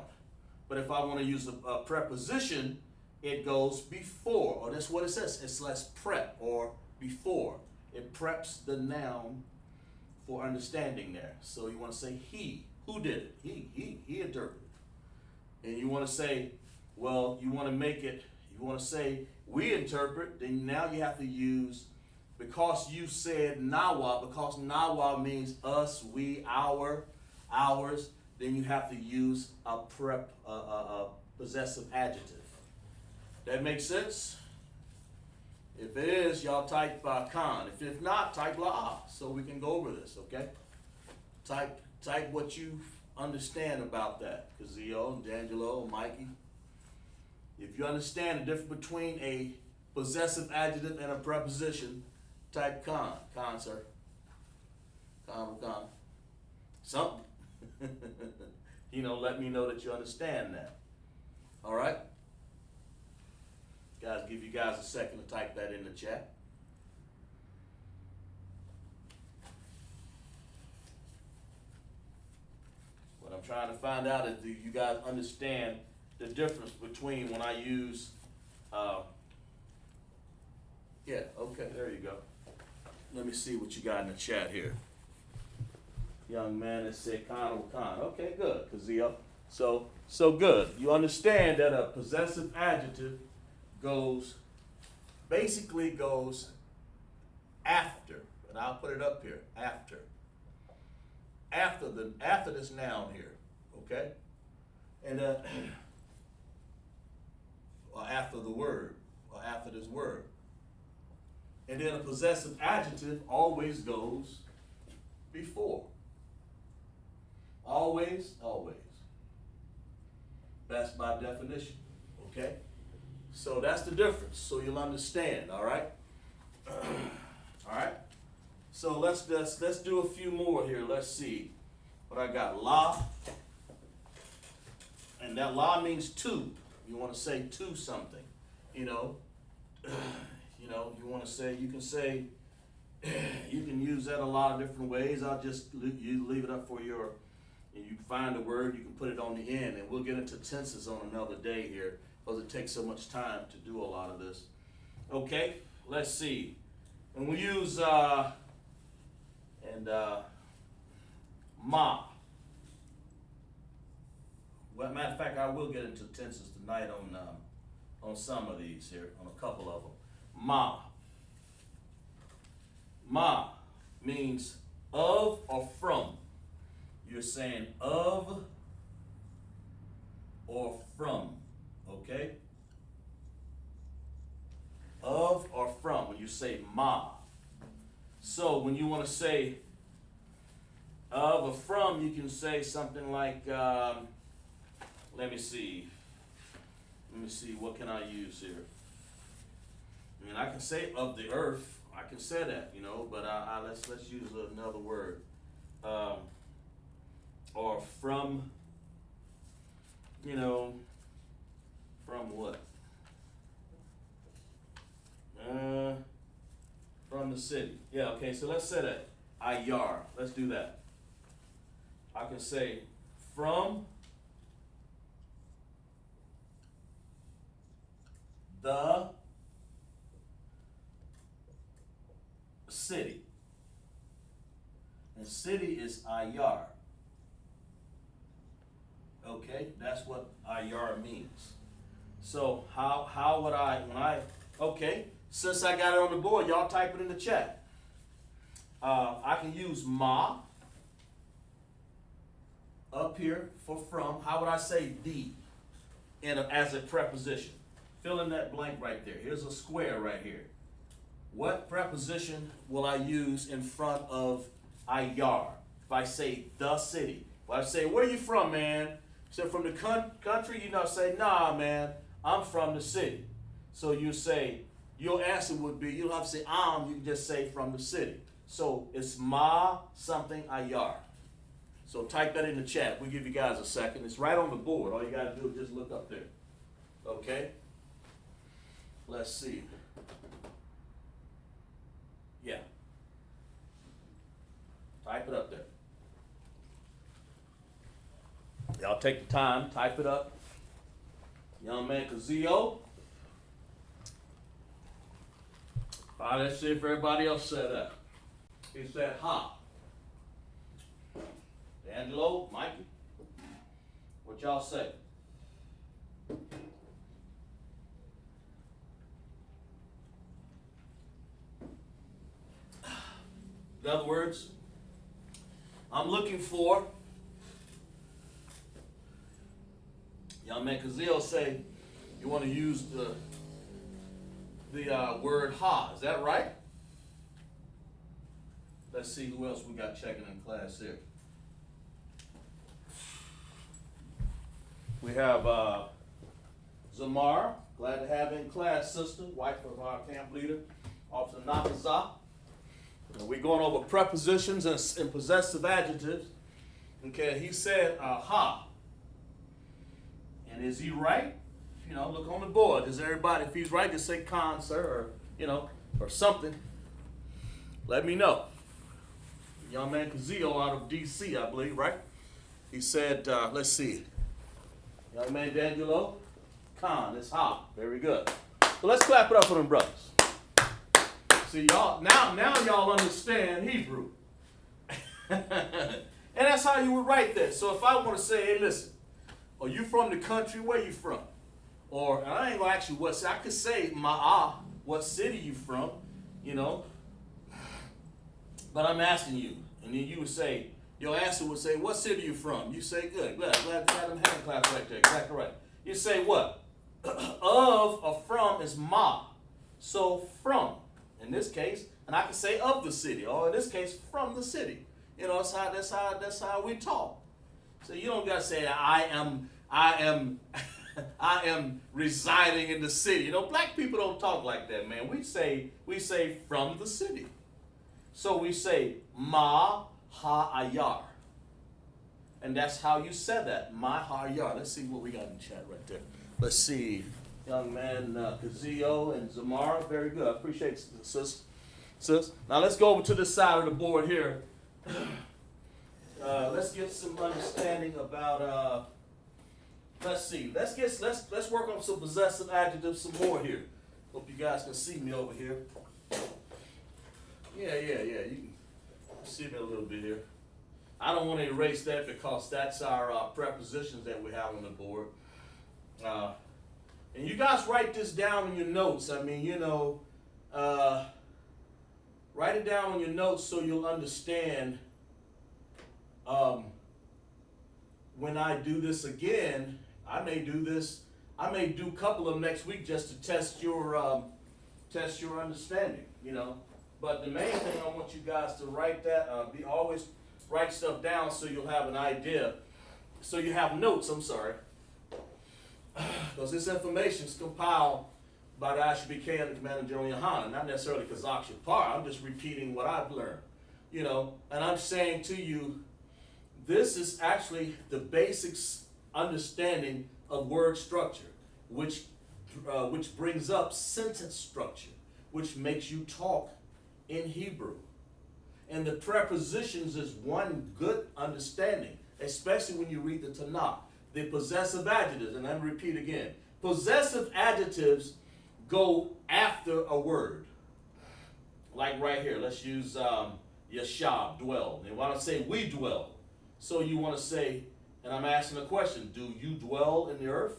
But if I want to use a preposition, it goes before, or that's what it says. It's less prep or before. It preps the noun for understanding there. So you want to say he. Who did it? He interpreted. And you want to say, well, you want to make it, you want to say we interpret, then now you have to use, because you said nawa, because nawa means us, we, our, ours, then you have to use a possessive adjective. That makes sense? If it is, y'all type con. If not, type la, so we can go over this, okay? Type what you understand about that, Kazio, D'Angelo, Mikey. If you understand the difference between a possessive adjective and a preposition, type con. Con, sir. Con. Something. You know, let me know that you understand that. All right? Guys, give you guys a second to type that in the chat. trying to find out if you guys understand the difference between when I use, yeah, okay, there you go. Let me see what you got in the chat here. Young man that said con. Okay, good, Kazio. So good. You understand that a possessive adjective basically goes after, and I'll put it up here, after this noun here, okay? And or after the word, or after this word. And then a possessive adjective always goes before. Always, always. That's by definition, okay? So that's the difference, so you'll understand, all right? All right? So let's do a few more here. Let's see what I got. La, and that la means to. You want to say to something, you know. You want to say, you can say, you can use that a lot of different ways. I'll just leave it up for your, and you find a word, you can put it on the end, and we'll get into tenses on another day here, because it takes so much time to do a lot of this. Okay, let's see. When we use, ma. Well, matter of fact, I will get into tenses tonight on some of these here, on a couple of them. Ma. Ma means of or from. You're saying of or from, okay? Of or from, when you say ma. So when you want to say of or from, you can say something like, let me see, what can I use here? I mean, I can say of the earth, I can say that, you know, but let's use another word. Or from, you know, from what? From the city. Yeah, okay, so let's say that. Ayar, let's do that. I can say from the city. And city is Ayar. Okay, that's what Ayar means. So how would okay, since I got it on the board, y'all type it in the chat. I can use ma up here for from. How would I say the as a preposition? Fill in that blank right there. Here's a square right here. What preposition will I use in front of Ayar? If I say the city. If I say, where you from, man? So from the country, you know, say, nah, man, I'm from the city. So you say, your answer would be, you don't have to say you can just say from the city. So it's ma something Ayar. So type that in the chat. We'll give you guys a second. It's right on the board. All you got to do is just look up there. Okay? Let's see. Yeah. Type it up there. Y'all take the time, type it up. Young man Kazio. All right, let's see if everybody else said that. He said ha. Angelo, Mikey, what y'all say? In other words, I'm looking for, young man Kazil say, you want to use the word ha. Is that right? Let's see who else we got checking in class here. We have Zamar, glad to have in class, sister, wife of our camp leader, Officer Nakaza. We're going over prepositions and possessive adjectives. Okay, he said ha. And is he right? You know, look on the board. Does everybody, if he's right, just say con, sir, or, you know, or something. Let me know. Young man Kazio out of D.C., I believe, right? He said, let's see. Young man D'Angelo, Khan, it's hot. Very good. So let's clap it up for them brothers. See, y'all, now y'all understand Hebrew. And that's how you would write that. So if I want to say, hey, listen, are you from the country? Where you from? Or, and I ain't going to ask you what city. I could say, what city you from, you know. But I'm asking you. And then you would say, your answer would say, what city you from? You say, good. Glad them hand claps right there. Exactly right. You say what? Of or from is ma. So from, in this case, and I can say of the city, or in this case, from the city. You know, that's how we talk. So you don't gotta say I am I am residing in the city. You know, black people don't talk like that, man. We say from the city. So we say ma ha ayar. And that's how you said that. Ma ha ayar. Let's see what we got in the chat right there. Let's see. Young man Kazio and Zamara. Very good. I appreciate it, sis. Now let's go over to this side of the board here. Let's get some understanding about let's see. Let's work on some possessive adjectives some more here. Hope you guys can see me over here. Yeah. You can see me a little bit here. I don't want to erase that because that's our prepositions that we have on the board. And you guys write this down in your notes. I mean, you know, write it down on your notes so you'll understand when I do this again. I may do a couple of them next week just to test your understanding, you know. But the main thing I want you guys to write that, always write stuff down so you'll have an idea. So you have notes, I'm sorry. Because this information is compiled by the ISUPK and the Commander General Yohana, not necessarily Kazakh Shapar. I'm just repeating what I've learned, you know. And I'm saying to you, this is actually the basics understanding of word structure, which brings up sentence structure, which makes you talk in Hebrew. And the prepositions is one good understanding, especially when you read the Tanakh. The possessive adjectives, and I'm repeat again. Possessive adjectives go after a word. Like right here, let's use yashab, dwell. They want to say we dwell. So you want to say, and I'm asking a question, do you dwell in the earth?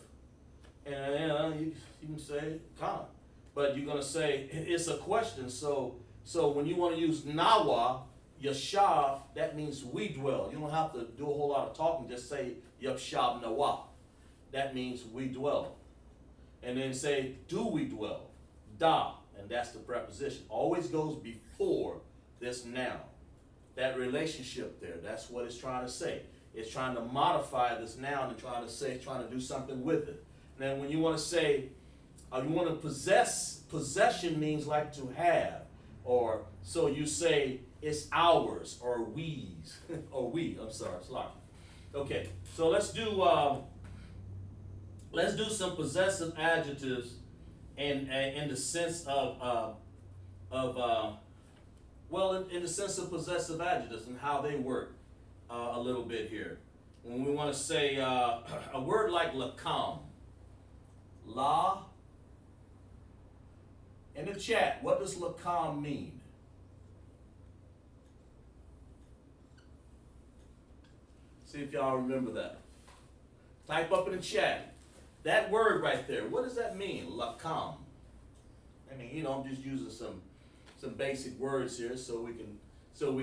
And you can say, come. But you're going to say, it's a question. So when you want to use nawa, yashab, that means we dwell. You don't have to do a whole lot of talking, just say yashab nawa. That means we dwell. And then say, do we dwell? Da, and that's the preposition. Always goes before this noun. That relationship there, that's what it's trying to say. It's trying to modify this noun and trying to do something with it. And then when you want to say, you want to possess, possession means like to have. Or, so you say, it's ours, or we's, or we, I'm sorry, it's like. Okay, so let's do some possessive adjectives in the sense in the sense of possessive adjectives and how they work a little bit here. When we want to say a word like lakam, la, in the chat, what does lakam mean? See if y'all remember that. Type up in the chat. That word right there, what does that mean? Lakam. I mean, you know, I'm just using some basic words here so we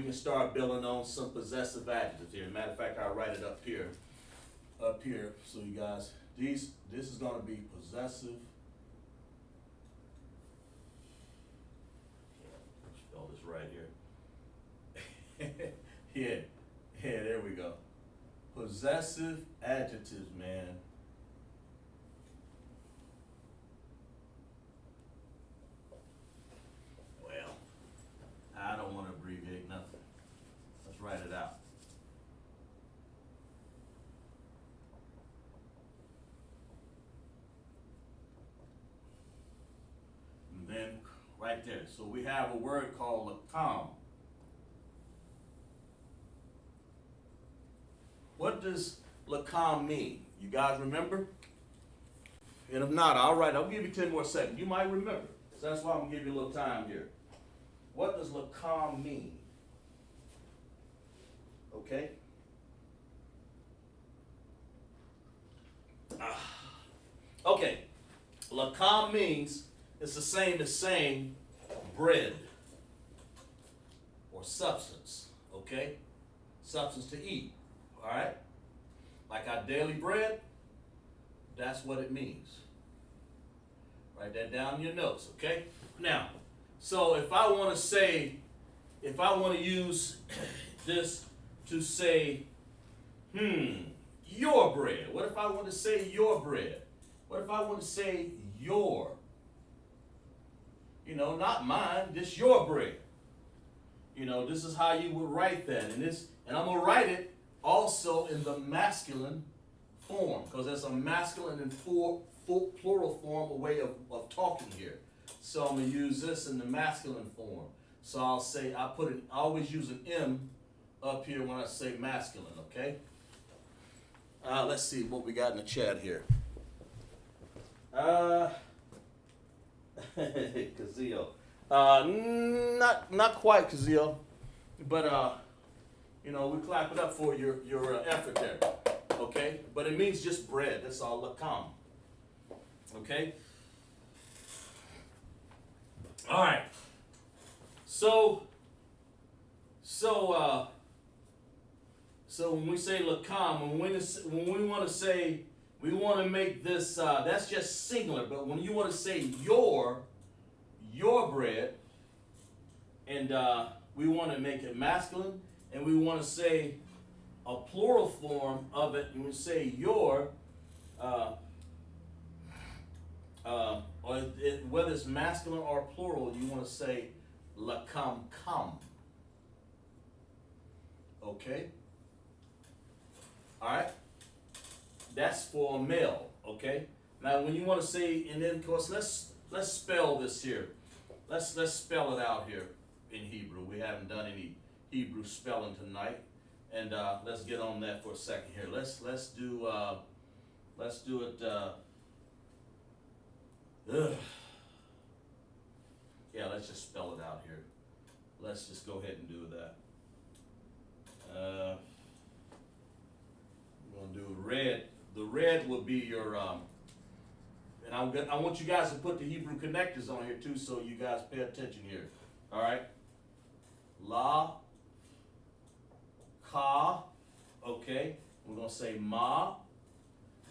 can start building on some possessive adjectives here. Matter of fact, I'll write it up here, so you guys, this is gonna be possessive. Spell this right here. Yeah, there we go. Possessive adjectives, man. Well, I don't want to abbreviate nothing. Let's write it out. And then right there. So we have a word called lakam. What does LACOM mean? You guys remember? And if not, all right, I'll give you 10 more seconds. You might remember. So that's why I'm going to give you a little time here. What does LACOM mean? Okay? Okay. LACOM means it's the same as saying bread or substance. Okay? Substance to eat. All right? Like our daily bread, that's what it means. Write that down in your notes, okay? Now, so if I want to use this to say, your bread. What if I want to say your bread? What if I want to say your? Not mine, this your bread. This is how you would write that. And I'm going to write it also in the masculine form, because there's a masculine and plural form, a way of talking here. So I'm going to use this in the masculine form. So I always use an M up here when I say masculine, okay? Let's see what we got in the chat here. Kazio. Not quite Kazio, but we clap it up for your effort there, okay? But it means just bread. That's all. LACOM, okay? All right. So when we say LACOM, when we want to say, we want to make this, that's just singular. But when you want to say your bread, and we want to make it masculine, and we want to say a plural form of it, and we say your, whether it's masculine or plural, you want to say LACOM. Okay? All right? That's for a male, okay? Now, when you want to say, and then of course, let's spell this here. Let's spell it out here in Hebrew. We haven't done any Hebrew spelling tonight, and let's get on that for a second here. Let's do it. Yeah, let's just spell it out here. Let's just go ahead and do that. We're gonna do red. The red will be your, and I want you guys to put the Hebrew connectors on here too, so you guys pay attention here. All right. La, ka, okay. We're gonna say ma,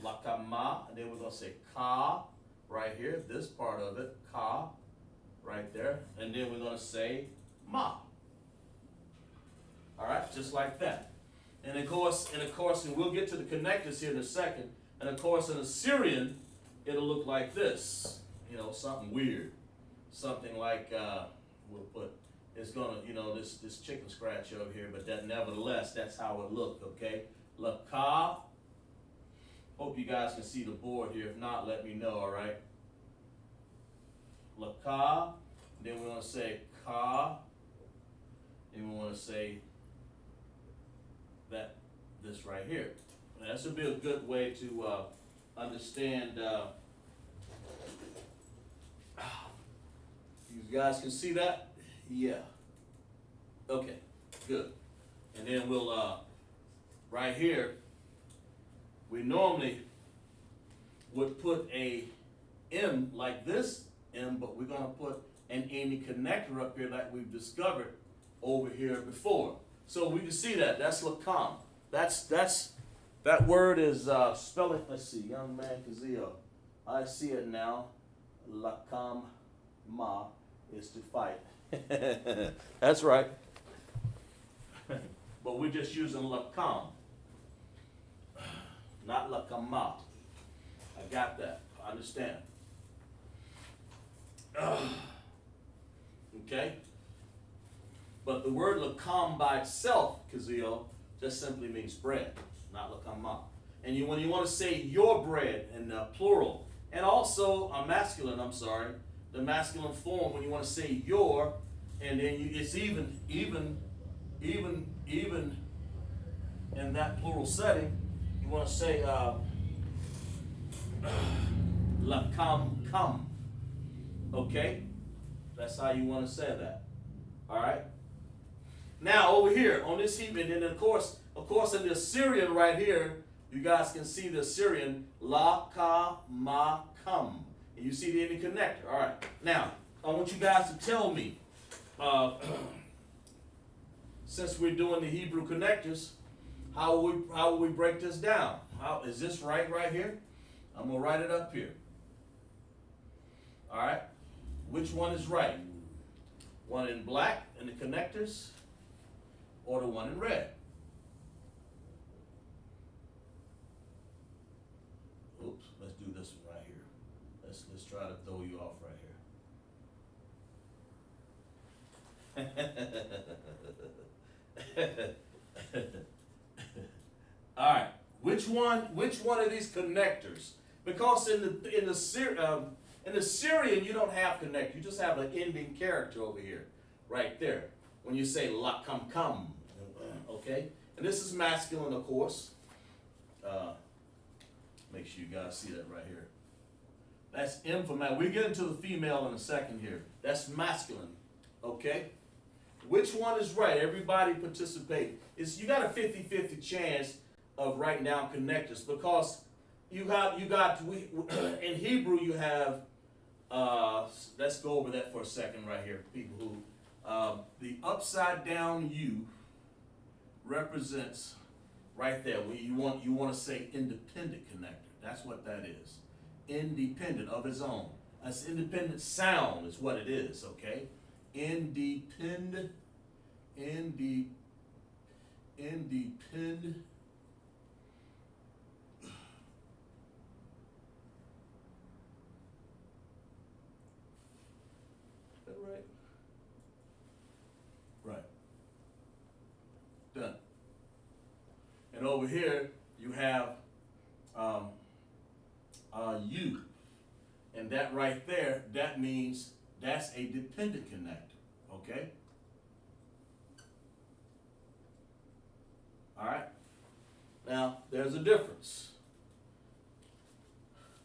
lakama, and then we're gonna say ka, right here. This part of it, ka, right there, and then we're gonna say ma. All right, just like that. And of course, and we'll get to the connectors here in a second. And of course, in Assyrian, it'll look like this. Something weird. Something like, we'll put, it's gonna, this chicken scratch over here, but nevertheless, that's how it looked, okay? Laka. Hope you guys can see the board here. If not, let me know, all right? Laka. Then we're gonna say ka. Then we want to say this right here. Now, this would be a good way to understand. You guys can see that? Yeah. Okay, good. And then we'll, right here, we normally would put a M like this M, but we're going to put an any connector up here like we've discovered over here before. So we can see that. That's LACOM. That word is spelling. Let's see, young man Kazio. I see it now. LACOM ma is to fight. That's right. But we're just using LACOM, not LACOMA. I got that. I understand. Okay? But the word LACOM by itself, Kazio, just simply means bread, not LACOMA. And when you want to say your bread in plural, and also a masculine, the masculine form, when you want to say your, and then it's even in that plural setting, You want to say LASHAWAN. Okay? That's how you want to say that. All right? Now, over here, on this Hebrew, and then of course, in the Assyrian right here, you guys can see the Assyrian, LAKAMAKAM. And you see the ending connector. All right. Now, I want you guys to tell me, since we're doing the Hebrew connectors, how will we break this down? How is this right here? I'm going to write it up here. All right. Which one is right? One in black in the connectors, or the one in red? Oops, let's do this one right here. Let's try to throw you off right here. All right, which one of these connectors? Because in the Syrian you don't have connector, you just have an ending character over here, right there. When you say LAKAMKAM, okay, and this is masculine, of course. Make sure you guys see that right here. That's M for man. We get into the female in a second here. That's masculine, okay? Which one is right? Everybody participate. You got a 50-50 chance of writing down connectors, because in Hebrew you have, let's go over that for a second right here, people who, the upside down U represents right there. You want to say independent connector. That's what that is. Independent of its own. That's independent sound is what it is, okay? Independent. Is that right? Right. Done. And over here you have U, and that right there, that means that's a dependent connector, okay? All right. Now there's a difference.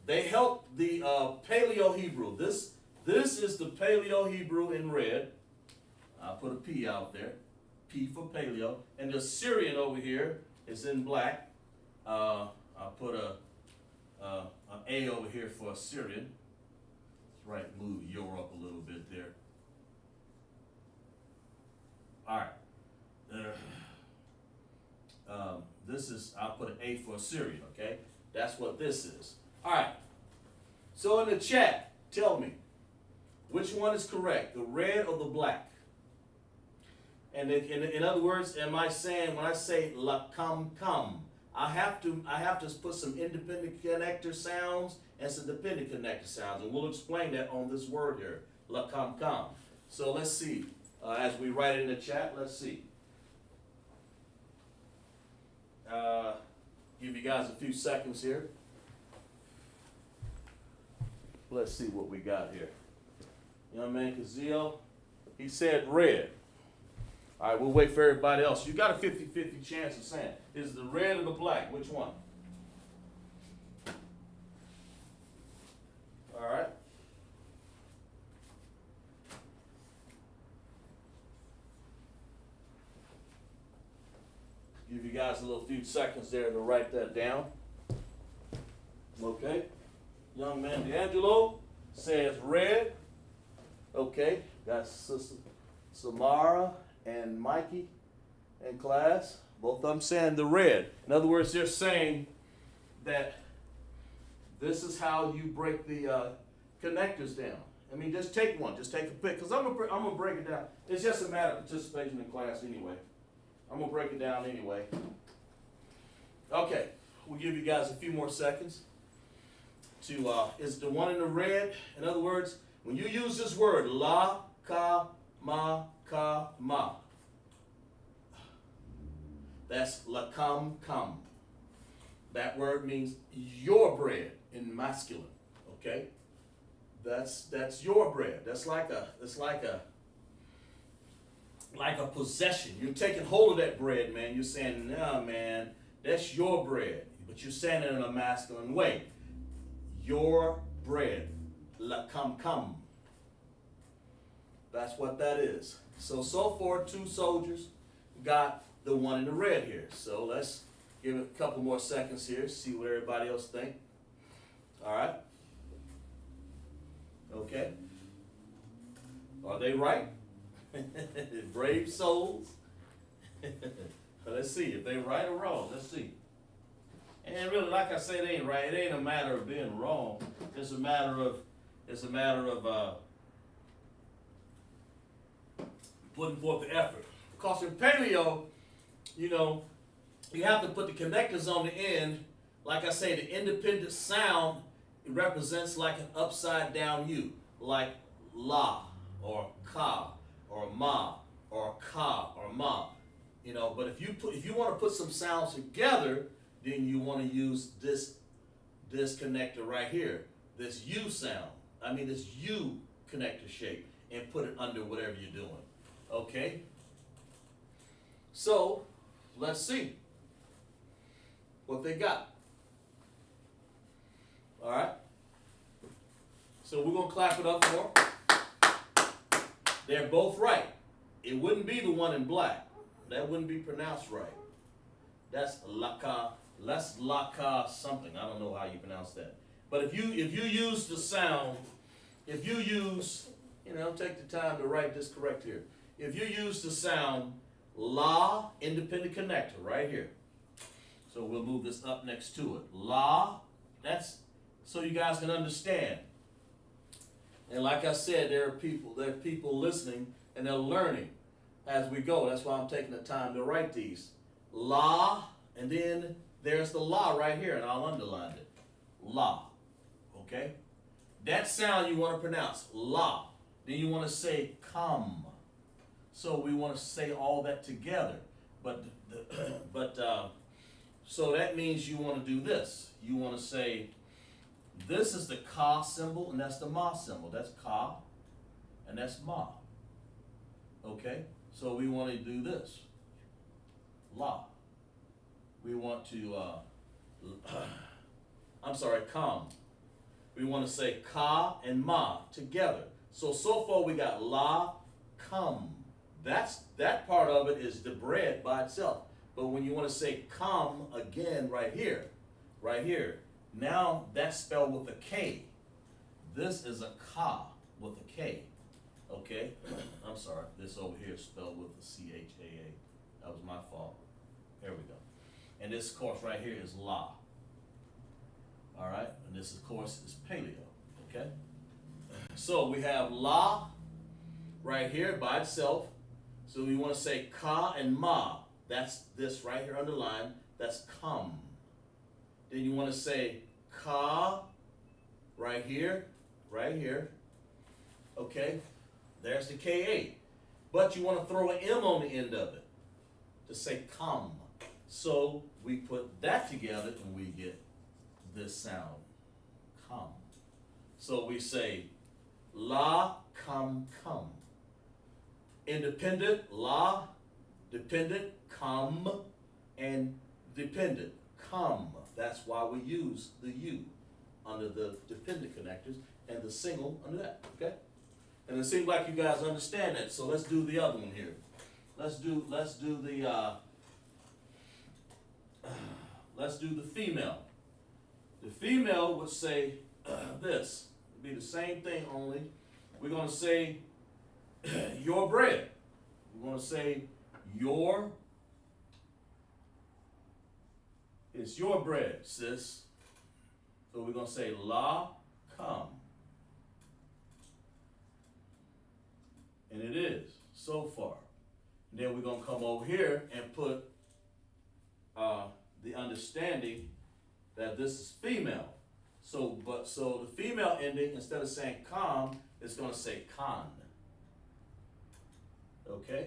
They help the Paleo Hebrew. This is the Paleo Hebrew in red. I'll put a P out there, P for Paleo, and the Assyrian over here is in black. I'll put an A over here for Assyrian. Let's right, move your up a little bit there. All right. I'll put an A for Assyrian, okay? That's what this is. All right. So in the chat, tell me, which one is correct, the red or the black? And in other words, am I saying, when I say LAKAMKAM, I have to put some independent connector sounds and some dependent connector sounds, and we'll explain that on this word here, LAKAMKAM. So let's see, as we write it in the chat, let's see. Give you guys a few seconds here. Let's see what we got here. Young man Kazil, he said red. All right, we'll wait for everybody else. You got a 50-50 chance of saying, is the red or the black? Which one? All right. Give you guys a little few seconds there to write that down. Okay. Young man D'Angelo says red. Okay. Got Sister Samara and Mikey in class. Both of them saying the red. In other words, they're saying that this is how you break the connectors down. I mean, just take one. Just take a pick. Because I'm gonna break it down. It's just a matter of participation in class anyway. I'm going to break it down anyway. Okay, we'll give you guys a few more seconds to, is the one in the red, in other words, when you use this word, la, ka, ma, that's LAKAMKAM. That word means your bread in masculine, okay? That's your bread. That's like a possession. You're taking hold of that bread, man. You're saying, nah, man, that's your bread. but you're saying it in a masculine way. Your bread, LASHAWAN. That's what that is. So far, 2 soldiers got the one in the red here. So let's give it a couple more seconds here, see what everybody else think. All right. Okay. Are they right? Brave souls. Let's see if they're right or wrong. Let's see. And really, like I said, it ain't right. It ain't a matter of being wrong. It's a matter of putting forth the effort. Because in paleo, you know, you have to put the connectors on the end. Like I say, the independent sound, it represents like an upside down U, like la or ka or ma or ka or ma. You know, but if you want to put some sounds together, then you want to use this connector right here, this U sound. I mean this U connector shape, and put it under whatever you're doing. Okay? So let's see what they got. All right? So we're going to clap it up for them. They're both right. It wouldn't be the one in black. That wouldn't be pronounced right. That's laka. That's laka something. I don't know how you pronounce that. But if you use the sound, if you use, take the time to write this correct here. If you use the sound la, independent connector right here. So we'll move this up next to it. La, that's so you guys can understand. And like I said, there are people listening and they're learning as we go. That's why I'm taking the time to write these. La, and then there's the la right here, and I'll underline it. La. Okay? That sound you want to pronounce, la. Then you want to say come. So we want to say all that together. So that means you want to do this. You want to say, this is the ka symbol, and that's the ma symbol. That's ka, and that's ma. Okay? So we want to do this. La. We want to, come. We want to say ka and ma together. So far we got la, come. That part of it is the bread by itself. But when you want to say come again right here, now that's spelled with a K. This is a ka with a K. Okay? I'm sorry. This over here is spelled with a C-H-A-A. That was my fault. There we go. And this, of course, right here is la. All right? And this, of course, is paleo. Okay? So we have la right here by itself. So we want to say ka and ma. That's this right here underlined. That's come. Then you want to say ka right here. Okay? There's the K-A. But you want to throw an M on the end of it to say come. So we put that together and we get this sound, come. So we say la, come. Independent, la, dependent, come, and dependent, come. That's why we use the U under the dependent connectors and the single under that, okay? And it seems like you guys understand that, so let's do the other one here. Let's do the female. The female would say this. It'd be the same thing, only we're going to say your bread. We're going to say it's your bread, sis. So we're going to say la, come. And it is, so far. And then we're going to come over here and put the understanding that this is female. So the female ending, instead of saying com, it's going to say con. Okay?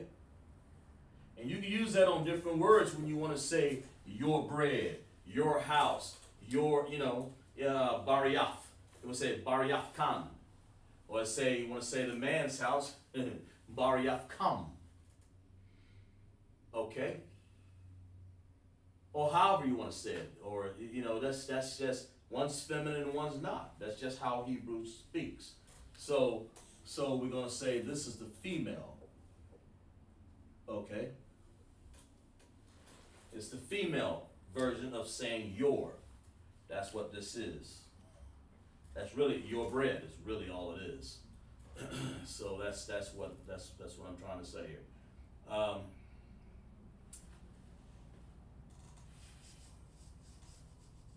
And you can use that on different words when you want to say your bread, your house, your, bariyaf. You want to say bariyaf khan. Or you want to say the man's house, bariyaf kam. Okay? or however you want to say it, or that's just one's feminine and one's not. That's just how Hebrew speaks. So we're gonna say this is the female. Okay. It's the female version of saying your. That's what this is. That's really your bread. Is really all it is. So that's what I'm trying to say here.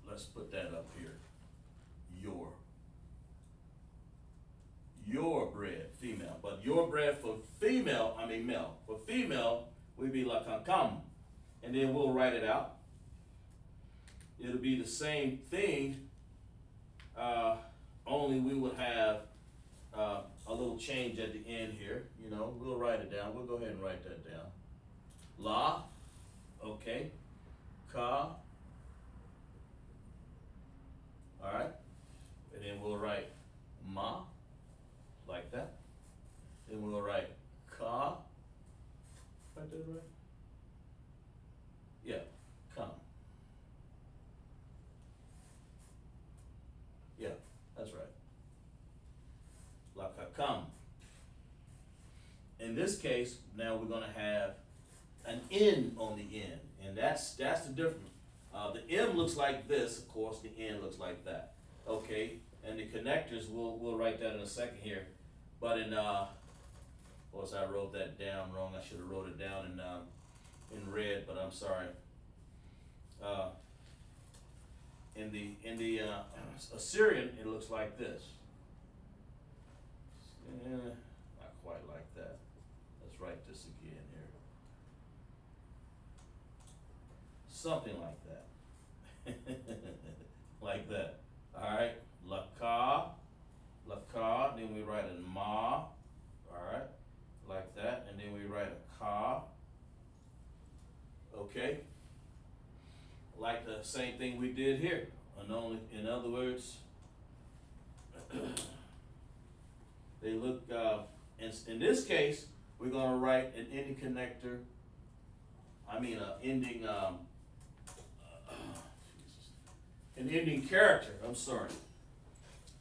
Let's put that up here. Your bread, female. But your bread for female, male. For female, would be la kankam. And then we'll write it out. It'll be the same thing, only we would have a little change at the end here. We'll write it down. We'll go ahead and write that down. La, okay. Ka, all right. And then we'll write ma, like that. Then we'll write ka. Write that right? Yeah, come. Yeah, that's right. Lakakam. In this case, now we're going to have an N on the end, and that's the difference. The M looks like this, of course. The N looks like that. Okay, and the connectors, we'll write that in a second here. But of course, I wrote that down wrong. I should have wrote it down in red, but I'm sorry. In the Assyrian, it looks like this. Not quite like that. Let's write this again here. Something like that. Like that. All right. Laka, then we write a ma. All right. Like that, and then we write a ka. Okay. Like the same thing we did here. In other words, they look. In this case, we're going to write an ending connector. An ending character. I'm sorry.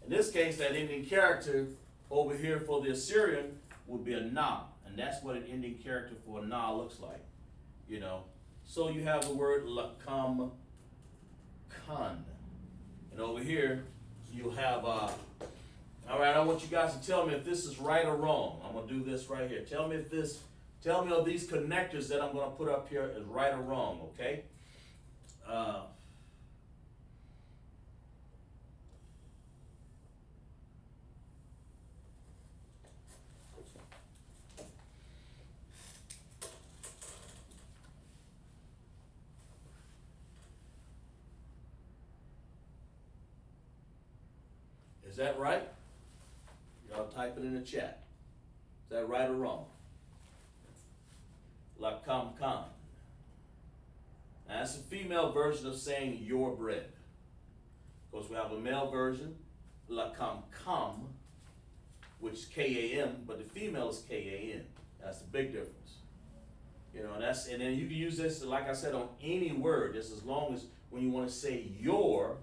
In this case, that ending character over here for the Assyrian would be a na, and that's what an ending character for a na looks like. So you have the word lakam kan. And over here, you'll have, all right, I want you guys to tell me if this is right or wrong. I'm going to do this right here. Tell me of these connectors that I'm going to put up here is right or wrong, okay? Is that right? Y'all type it in the chat. Is that right or wrong? La kam kam. Now that's a female version of saying your bread. Of course, we have a male version, la kam kam, which is K-A-M, but the female is K-A-N. That's the big difference. And then you can use this, like I said, on any word, just as long as when you want to say your,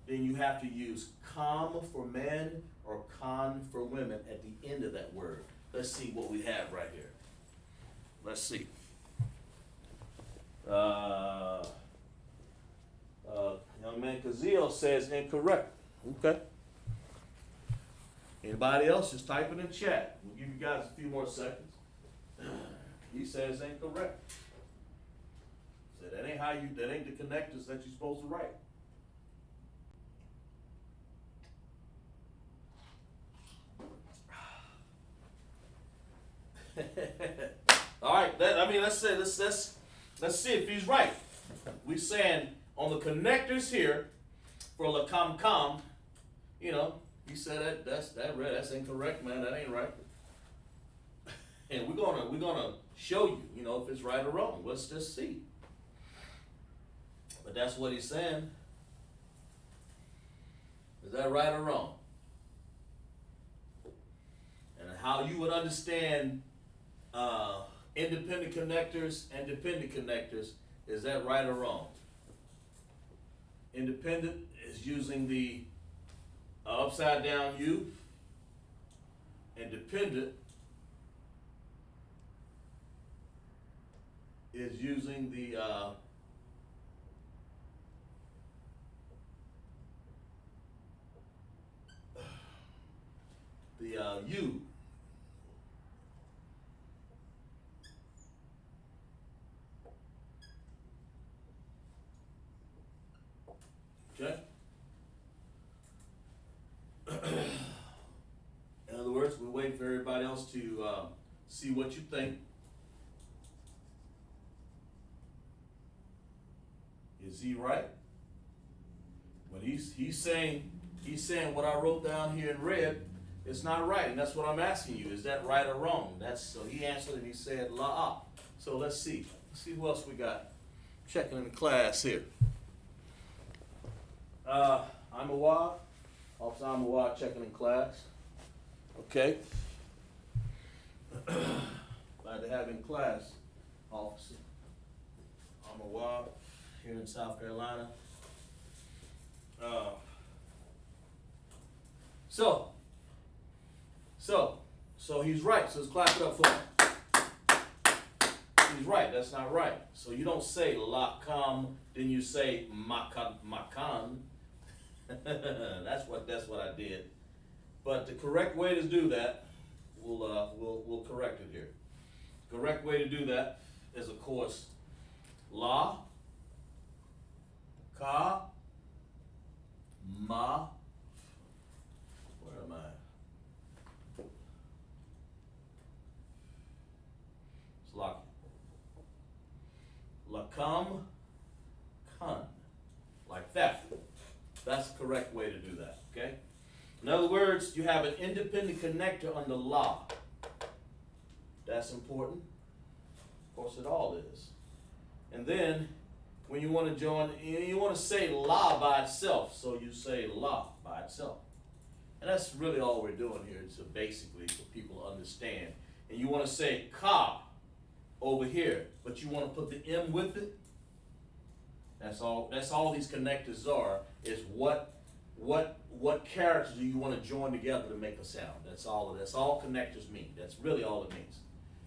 then you have to use kam for men or kan for women at the end of that word. Let's see what we have right here. Let's see. Young man Kazil says incorrect. Okay. Anybody else? Just type it in chat. We'll give you guys a few more seconds. He says incorrect. So that ain't the connectors that you're supposed to write. All right, let's see if he's right. We're saying on the connectors here for la kam kam, he said that's incorrect, man. That ain't right. And we're gonna show you, if it's right or wrong. Let's just see. But that's what he's saying. Is that right or wrong? And how you would understand independent connectors and dependent connectors. Is that right or wrong? Independent is using the upside down U, and dependent is using the U. Okay? In other words, we're waiting for everybody else to see what you think. Is he right? When he's saying what I wrote down here in red, it's not right, and that's what I'm asking you. Is that right or wrong? So he answered and he said la. So let's see. Let's see who else we got. Checking in the class here. I'm Awad. Officer I'm Awad checking in class. Okay. Glad to have you in class, officer. I'm Awad here in South Carolina. So he's right. So let's clap it up for him. He's right. That's not right. So you don't say lakam, then you say makan. That's what I did. But the correct way to do that, we'll correct it here. Correct way to do that is, of course, la, ka, ma. Where am I? It's lakam, kan, like that. That's the correct way to do that. Okay. In other words, you have an independent connector under la. That's important. Of course, it all is. And then, when you want to join, you want to say la by itself, so you say la by itself. And that's really all we're doing here, so basically for people to understand. And you want to say ka over here, but you want to put the M with it. That's all these connectors are, is what characters do you want to join together to make a sound. That's all connectors mean. That's really all it means.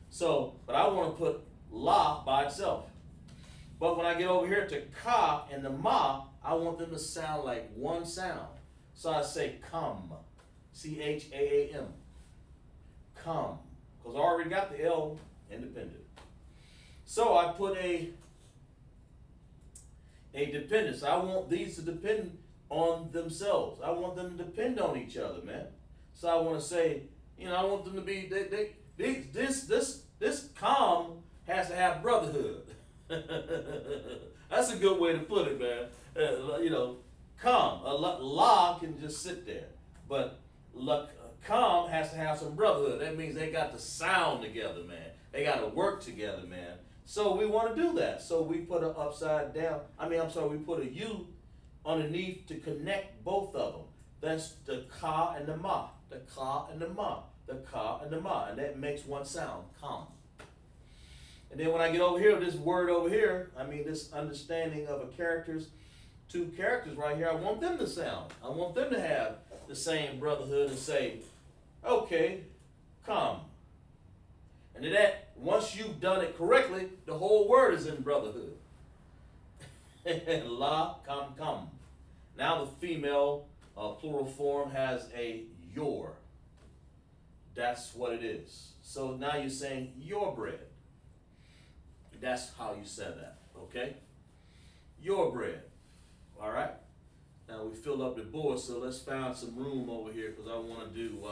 So, but I want to put la by itself. But when I get over here to ka and the ma, I want them to sound like one sound. So I say come, C-H-A-A-M, come, because I already got the L independent. So I put a dependence. I want these to depend on themselves. I want them to depend on each other, man. So I want to say, I want them to be, this calm has to have brotherhood. That's a good way to put it, man. Calm. La can just sit there. But calm has to have some brotherhood. That means they got to sound together, man. They got to work together, man. So we want to do that. So we put we put a U underneath to connect both of them. That's the ka and the ma. The ka and the ma. The ka and the ma. And that makes one sound, calm. And then when I get over here, this word over here, this understanding of two characters right here, I want them to sound. I want them to have the same brotherhood and say, okay, come. And then once you've done it correctly, the whole word is in brotherhood. La, come. Now the female plural form has a your. That's what it is. So now you're saying your bread. That's how you said that, okay? Your bread, all right? Now we filled up the board, so let's find some room over here because I want to do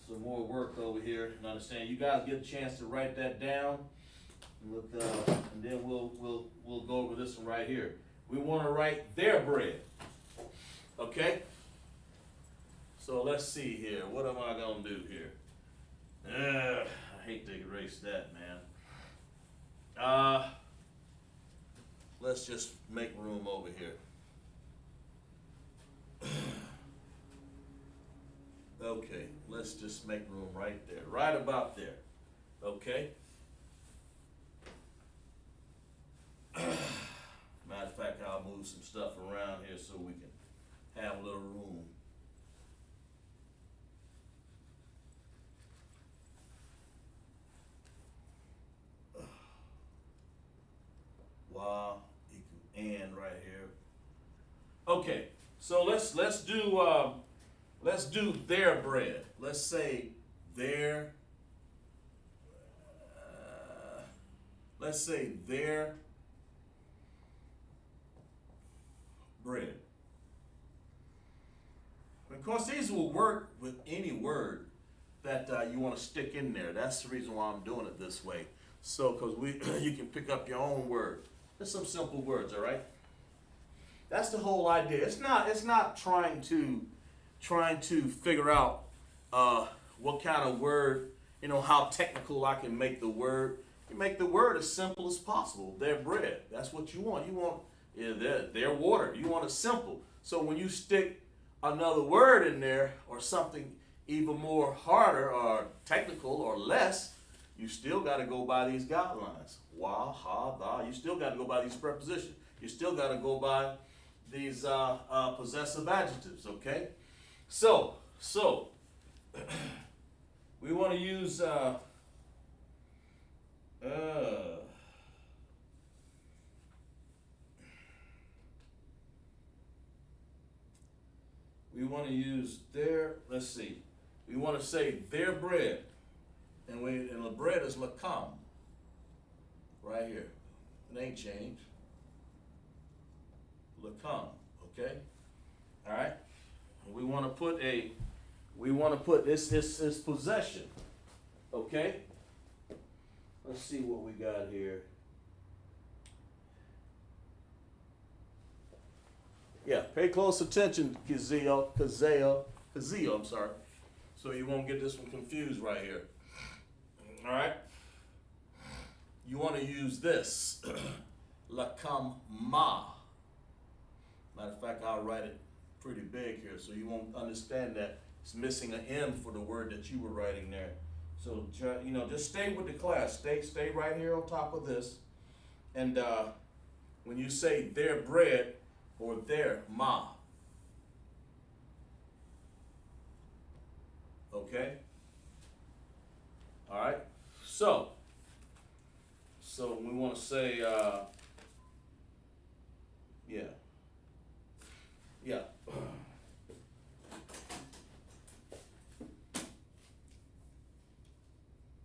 some more work over here and understand. You guys get a chance to write that down. Look, and then we'll go over this one right here. We want to write their bread, okay? So let's see here. What am I gonna do here? I hate to erase that, man. Let's just make room over here. Okay, let's just make room right there, right about there. Okay, move some stuff around here so we can have a little room. Wow, equal and right here. Okay, so let's do their bread. Let's say their. Let's say their bread. Of course, these will work with any word that you want to stick in there. That's the reason why I'm doing it this way. So, because you can pick up your own word. Just some simple words, all right? That's the whole idea. It's not trying to figure out what kind of word, how technical I can make the word. You make the word as simple as possible. Their bread. That's what you want. You want their water. You want it simple. So when you stick another word in there or something even more harder or technical or less, you still got to go by these guidelines. Wa, ha, da. You still got to go by these prepositions. You still got to go by these possessive adjectives, okay? So we want to use we want to use their, let's see, we want to say their bread, and the bread is lakam, right here. It ain't changed. Lakam, okay? All right. We want to put this possession, okay? Let's see what we got here. Yeah, pay close attention, Kazeo, I'm sorry. So you won't get this one confused right here. All right? You want to use this, lakam ma. Matter of fact, I'll write it pretty big here so you won't understand that it's missing an M for the word that you were writing there. So, just stay with the class. Stay right here on top of this. And when you say their bread or their ma, okay? All right? So we want to say, yeah.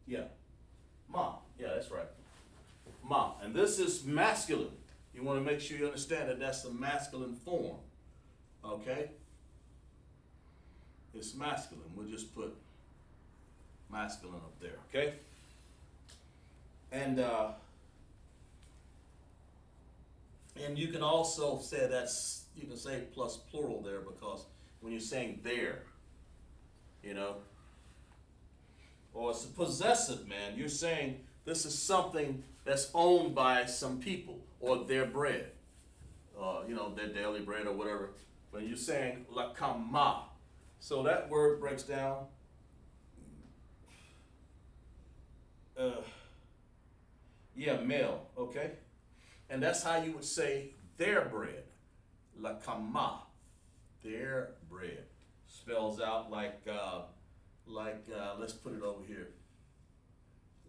Yeah, ma. Yeah, that's right. Ma. And this is masculine. You want to make sure you understand that that's the masculine form. Okay? It's masculine. We'll just put masculine up there. Okay? And you can also say you can say plus plural there because when you're saying there, or it's a possessive, man. You're saying this is something that's owned by some people or their bread, their daily bread or whatever. But you're saying lakama. So that word breaks down. Male, okay? And that's how you would say their bread. Lakama. Their bread. Spells out like let's put it over here.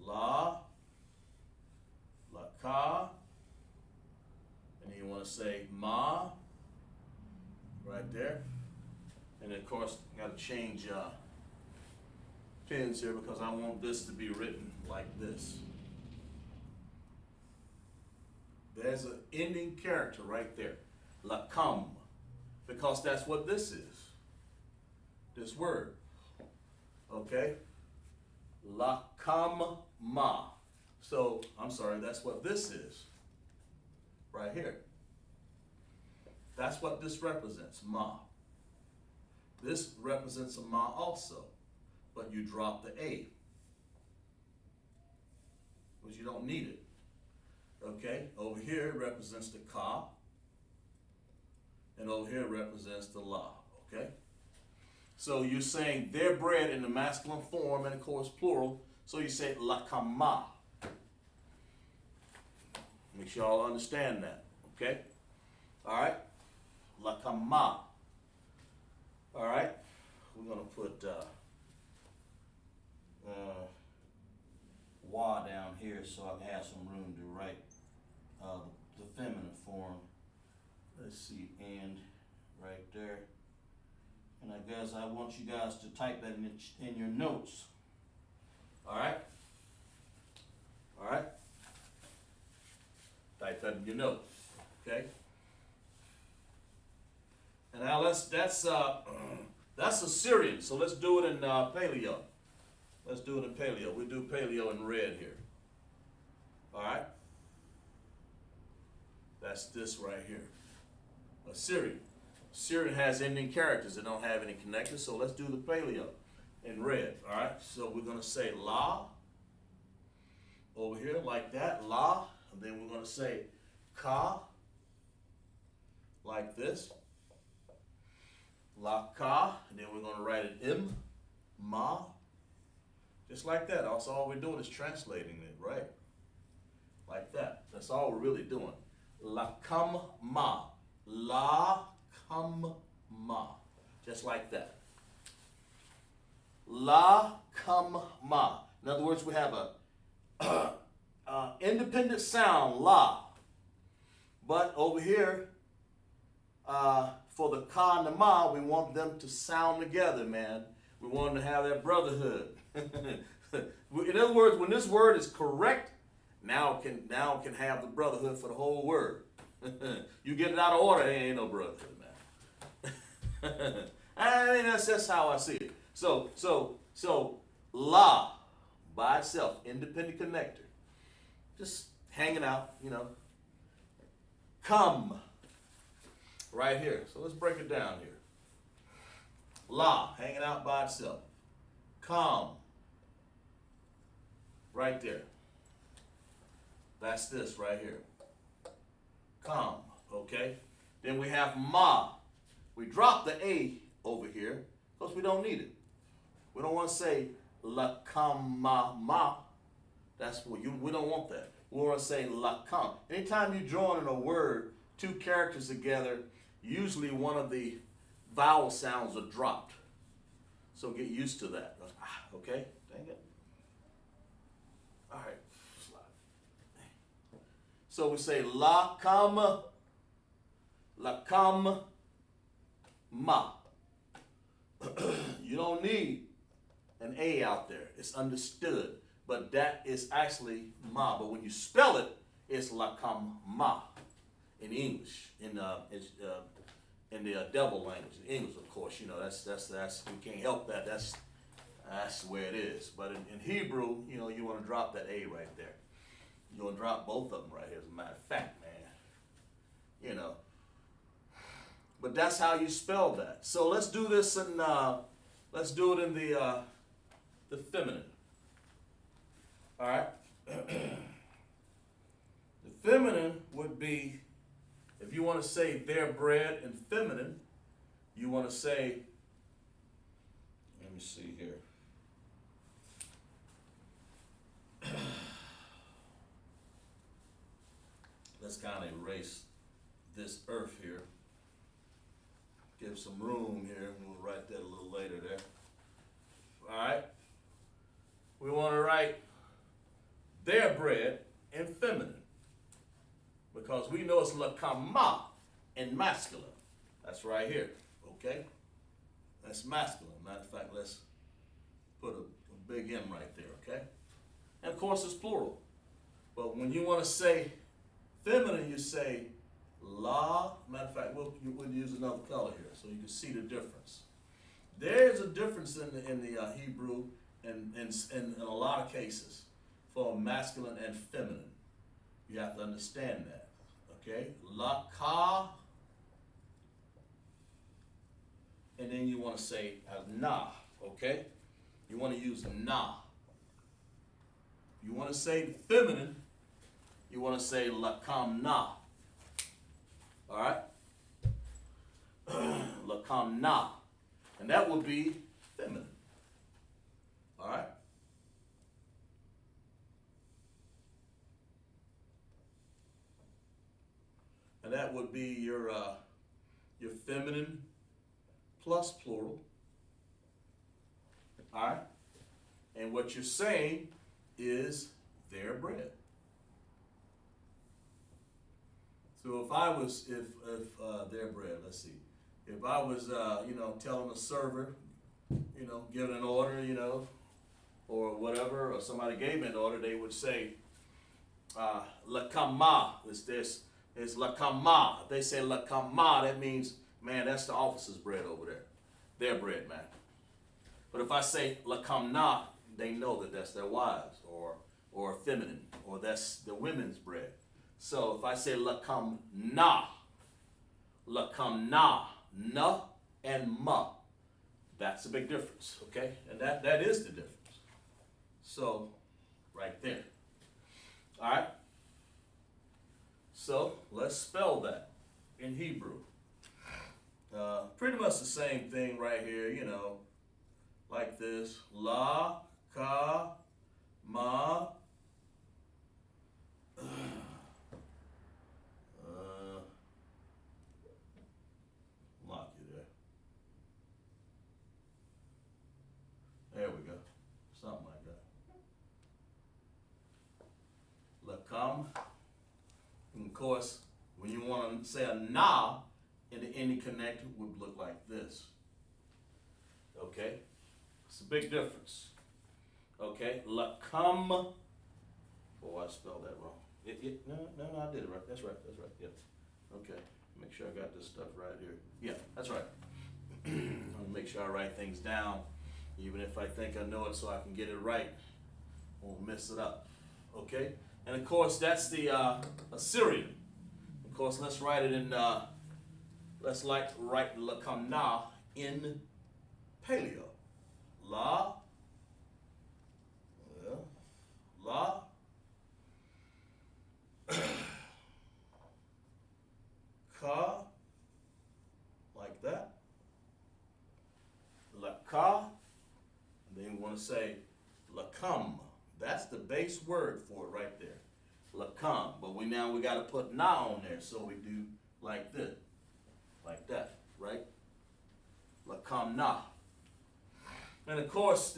La, ka, and then you want to say ma, right there. And of course, I got to change pins here because I want this to be written like this. There's an ending character right there, lakam, because that's what this is. This word. Okay? Lakam ma. So, I'm sorry, that's what this is. Right here. That's what this represents, ma. This represents a ma also, but you drop the A, because you don't need it. Okay? Over here it represents the ka, and over here it represents the la. Okay? So you're saying their bread in the masculine form, and of course plural, so you say lakama. Make sure y'all understand that, okay? All right, lakama. All right, we're gonna put wa down here so I can have some room to write the feminine form. Let's see, and right there. And I guess I want you guys to type that in your notes. All right? All right? Type that in your notes. Okay? And now that's Assyrian. So let's do it in Paleo. Let's do it in Paleo. We do Paleo in red here. All right? That's this right here. Assyrian. Syrian has ending characters that don't have any connectors, so let's do the Paleo in red. All right, so we're going to say la over here like that, la, and then we're going to say ka like this, la ka, and then we're going to write it im, ma, just like that. That's all we're doing is translating it, right? Like that. That's all we're really doing. La kam ma, la ma, just like that. La kam ma. In other words, we have a independent sound, la. But over here, for the ka and the ma, we want them to sound together, man. We want them to have that brotherhood. In other words, when this word is correct, now it can have the brotherhood for the whole word. You get it out of order, there ain't no brotherhood, man. I mean, that's how I see it. So la by itself, independent connector, just hanging out, you know. Come right here. So let's break it down here. La hanging out by itself. Come right there. That's this right here. Come, okay? Then we have ma. We drop the A over here because we don't need it. We don't want to say la kama ma. That's what we don't want that. We want to say la kam. Anytime you join in a word, two characters together, usually one of the vowel sounds are dropped. So get used to that. Okay? Dang it. All right. So we say la kam ma. You don't need an A out there. It's understood. But that is actually ma. But when you spell it, it's la kam ma in English, in the devil language, in English, of course. You know, that's we can't help that. That's the way it is. But in Hebrew, you know, you want to drop that A right there. You want to drop both of them right here, as a matter of fact, man. You know. But that's how you spell that. So let's do this in let's do it in the feminine. All right. The feminine would be, if you want to say their bread in feminine, you want to say, let me see here. Let's kind of erase this earth here. Give some room here. We'll write that a little later there. All right. We want to write their bread in feminine because we know it's la kama in masculine. That's right here. Okay. That's masculine. Matter of fact, let's put a big M right there. Okay. And of course, it's plural. But when you want to say feminine, you say la. Matter of fact, we'll use another color here so you can see the difference. There's a difference in the Hebrew in a lot of cases for masculine and feminine. You have to understand that. Okay? La ka. And then you want to say na. Okay? You want to use na. You want to say feminine, you want to say la kam na. All right? La kam na. And that would be feminine. All right? And that would be your feminine plus plural. All right? And what you're saying is their bread. So if I was, if their bread, let's see. If I was, telling a server, giving an order, or whatever, or somebody gave me an order, they would say, la kama is this, is la kama. If they say la kama, that means, man, that's the officer's bread over there. Their bread, man. But if I say la kamna, they know that that's their wives, or feminine, or that's the women's bread. So if I say la kamna, na and ma, that's a big difference, okay? And that is the difference. So, right there. All right? So, let's spell that in Hebrew. Pretty much the same thing right here, like this. La, ka, ma, lock you there. There we go. Something like that. Lakam. And of course, when you want to say a na in the ending connector, would look like this. Okay? It's a big difference. Okay? Lakam. Oh, I spelled that wrong. No, I did it right. That's right. Yeah. Okay. Make sure I got this stuff right here. Yeah, that's right. I'm gonna make sure I write things down, even if I think I know it, so I can get it right. Won't mess it up. Okay? And of course, that's the Assyrian. Of course, let's write it in. Let's write lakamna in Paleo. La. La. Ka, like that. Laka, and then we want to say lakam. That's the base word for it right there. Lakam. But we got to put na on there, so we do like this, like that, right? Lakam na. And of course,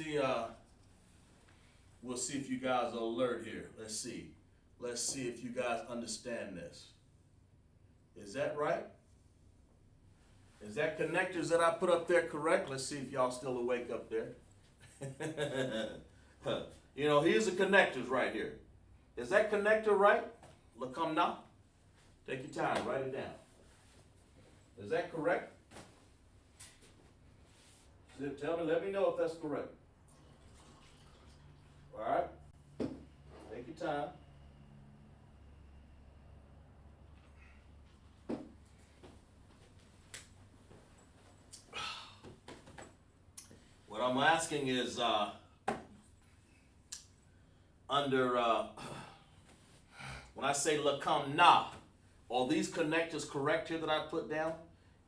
we'll see if you guys are alert here. Let's see if you guys understand this. Is that right? Is that connectors that I put up there correct? Let's see if y'all still awake up there. Here's the connectors right here. Is that connector right? Lakamna. Take your time, write it down. Is that correct? Tell me, let me know if that's correct. All right? Take your time. What I'm asking is when I say lakamna, are these connectors correct here that I put down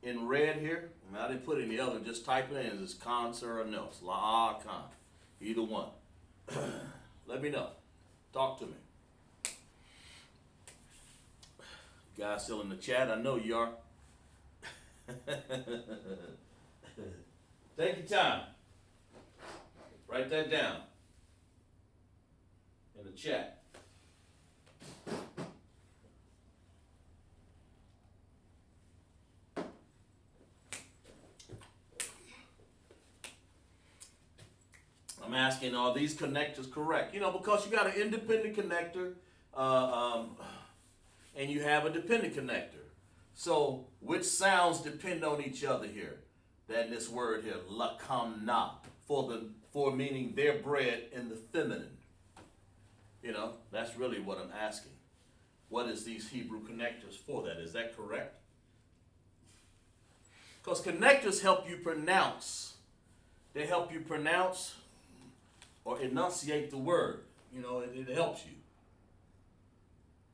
in red here? I didn't put any other, just type it in. Is it con, sir, or no? It's la, con. Either one. Let me know. Talk to me. You guys still in the chat? I know you are. Take your time. Write that down in the chat. I'm asking, are these connectors correct? Because you got an independent connector and you have a dependent connector. So which sounds depend on each other here? That this word here, lakamna, for meaning their bread in the feminine. That's really what I'm asking. What is these Hebrew connectors for that? Is that correct? Because connectors help you pronounce. They help you pronounce or enunciate the word. It helps you.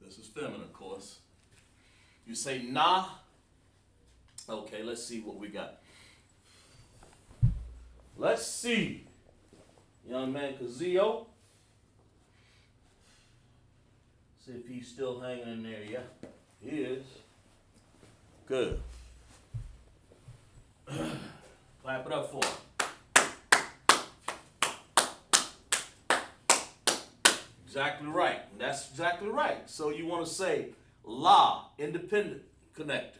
This is feminine, of course. You say na. Okay, let's see what we got. Let's see. Young man Kazio. See if he's still hanging in there. Yeah, he is. Good. Clap it up for him. Exactly right. That's exactly right. So you want to say la, independent connector.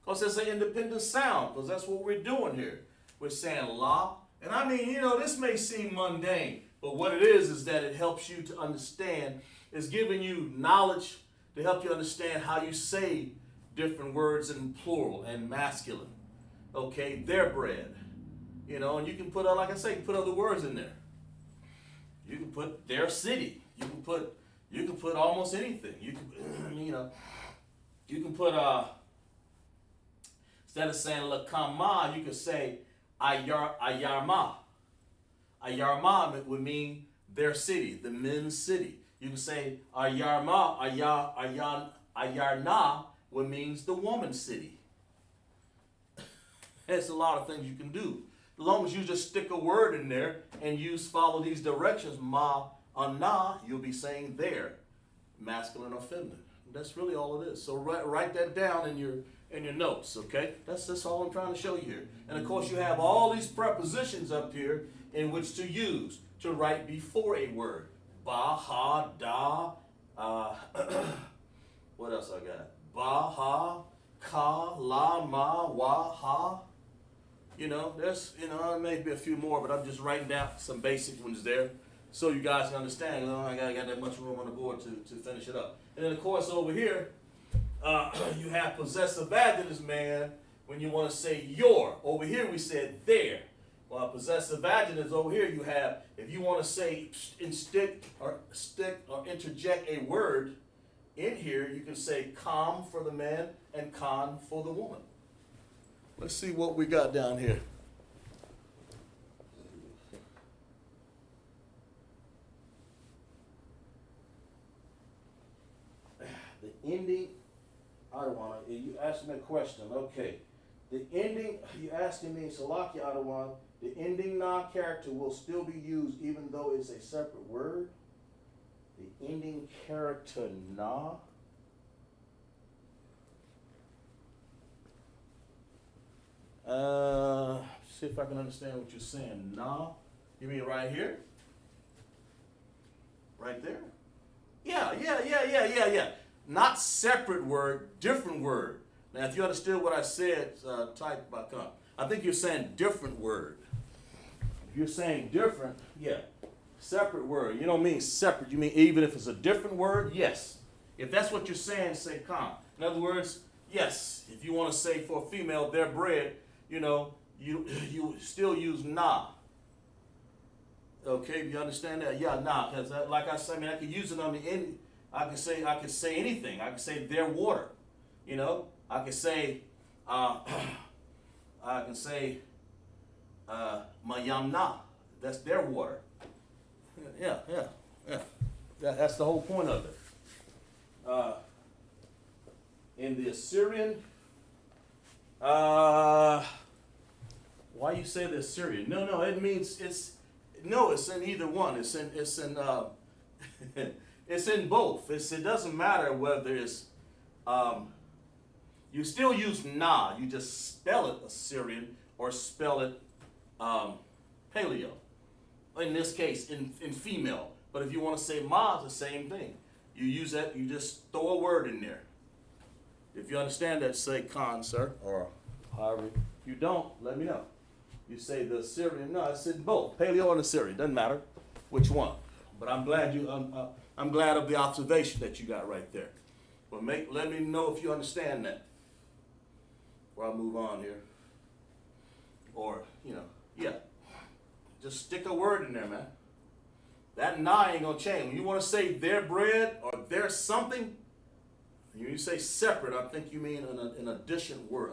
Because it's an independent sound, because that's what we're doing here. We're saying la. And I mean, you know, this may seem mundane, but what it is that it helps you to understand. It's giving you knowledge to help you understand how you say different words in plural and masculine. Okay, their bread. You know, and you can put, like I say, put other words in there. You can put their city. You can put almost anything. You can, you know, you can put instead of saying lakama, you could say ayarma. Ayarma would mean their city, the men's city. You can say ayarma, ayarna, would means the woman's city. There's a lot of things you can do. As long as you just stick a word in there and follow these directions, ma, na, you'll be saying there, masculine or feminine. That's really all it is. So write that down in your notes, okay? That's all I'm trying to show you here. And of course you have all these prepositions up here in which to use to write before a word. Ba, ha, da, what else I got? Ba, ha, ka, la, ma, wa, ha. You know, there's, you know, maybe a few more, but I'm just writing down some basic ones there so you guys can understand. You know, I got that much room on the board to finish it up. And then, of course, over here, you have possessive adjectives, man, when you want to say your. Over here, we said their. Well, possessive adjectives over here, you have, if you want to say stick or interject a word in here, you can say com for the man and con for the woman. Let's see what we got down here. The ending, I don't want to, you asked me a question, okay. The ending, you asking me, Salaki Adawan, the ending non-character will still be used even though it's a separate word. The ending character na. See if I can understand what you're saying. Nah, you mean right here? Right there? Yeah. Not separate word, different word. Now, if you understood what I said, type back up. I think you're saying different word. If you're saying different, yeah, separate word. You don't mean separate. You mean even if it's a different word? Yes. If that's what you're saying, say com. In other words, yes. If you want to say for a female, their bread, you know, you still use na. Okay, you understand that? Yeah, na. Because like I said, I mean, I could use it on the end. I could say anything. I could say their water. You know, I could say mayamna. That's their water. Yeah. That's the whole point of it. In the Assyrian, why you say the Assyrian? No, it means it's in either one. It's in it's in both. It doesn't matter whether it's you still use na. You just spell it Assyrian or spell it paleo. In this case, in female. But if you want to say ma, it's the same thing. You use that. You just throw a word in there. If you understand that, say con, sir, or however. If you don't, let me know. You say the Assyrian. No, it's in both, paleo and Assyrian. Doesn't matter which one. But I'm glad I'm glad of the observation that you got right there. But let me know if you understand that. Before I move on here. Or yeah. Just stick a word in there, man. That na ain't gonna change. When you want to say their bread or their something. When you say separate, I think you mean an additional word,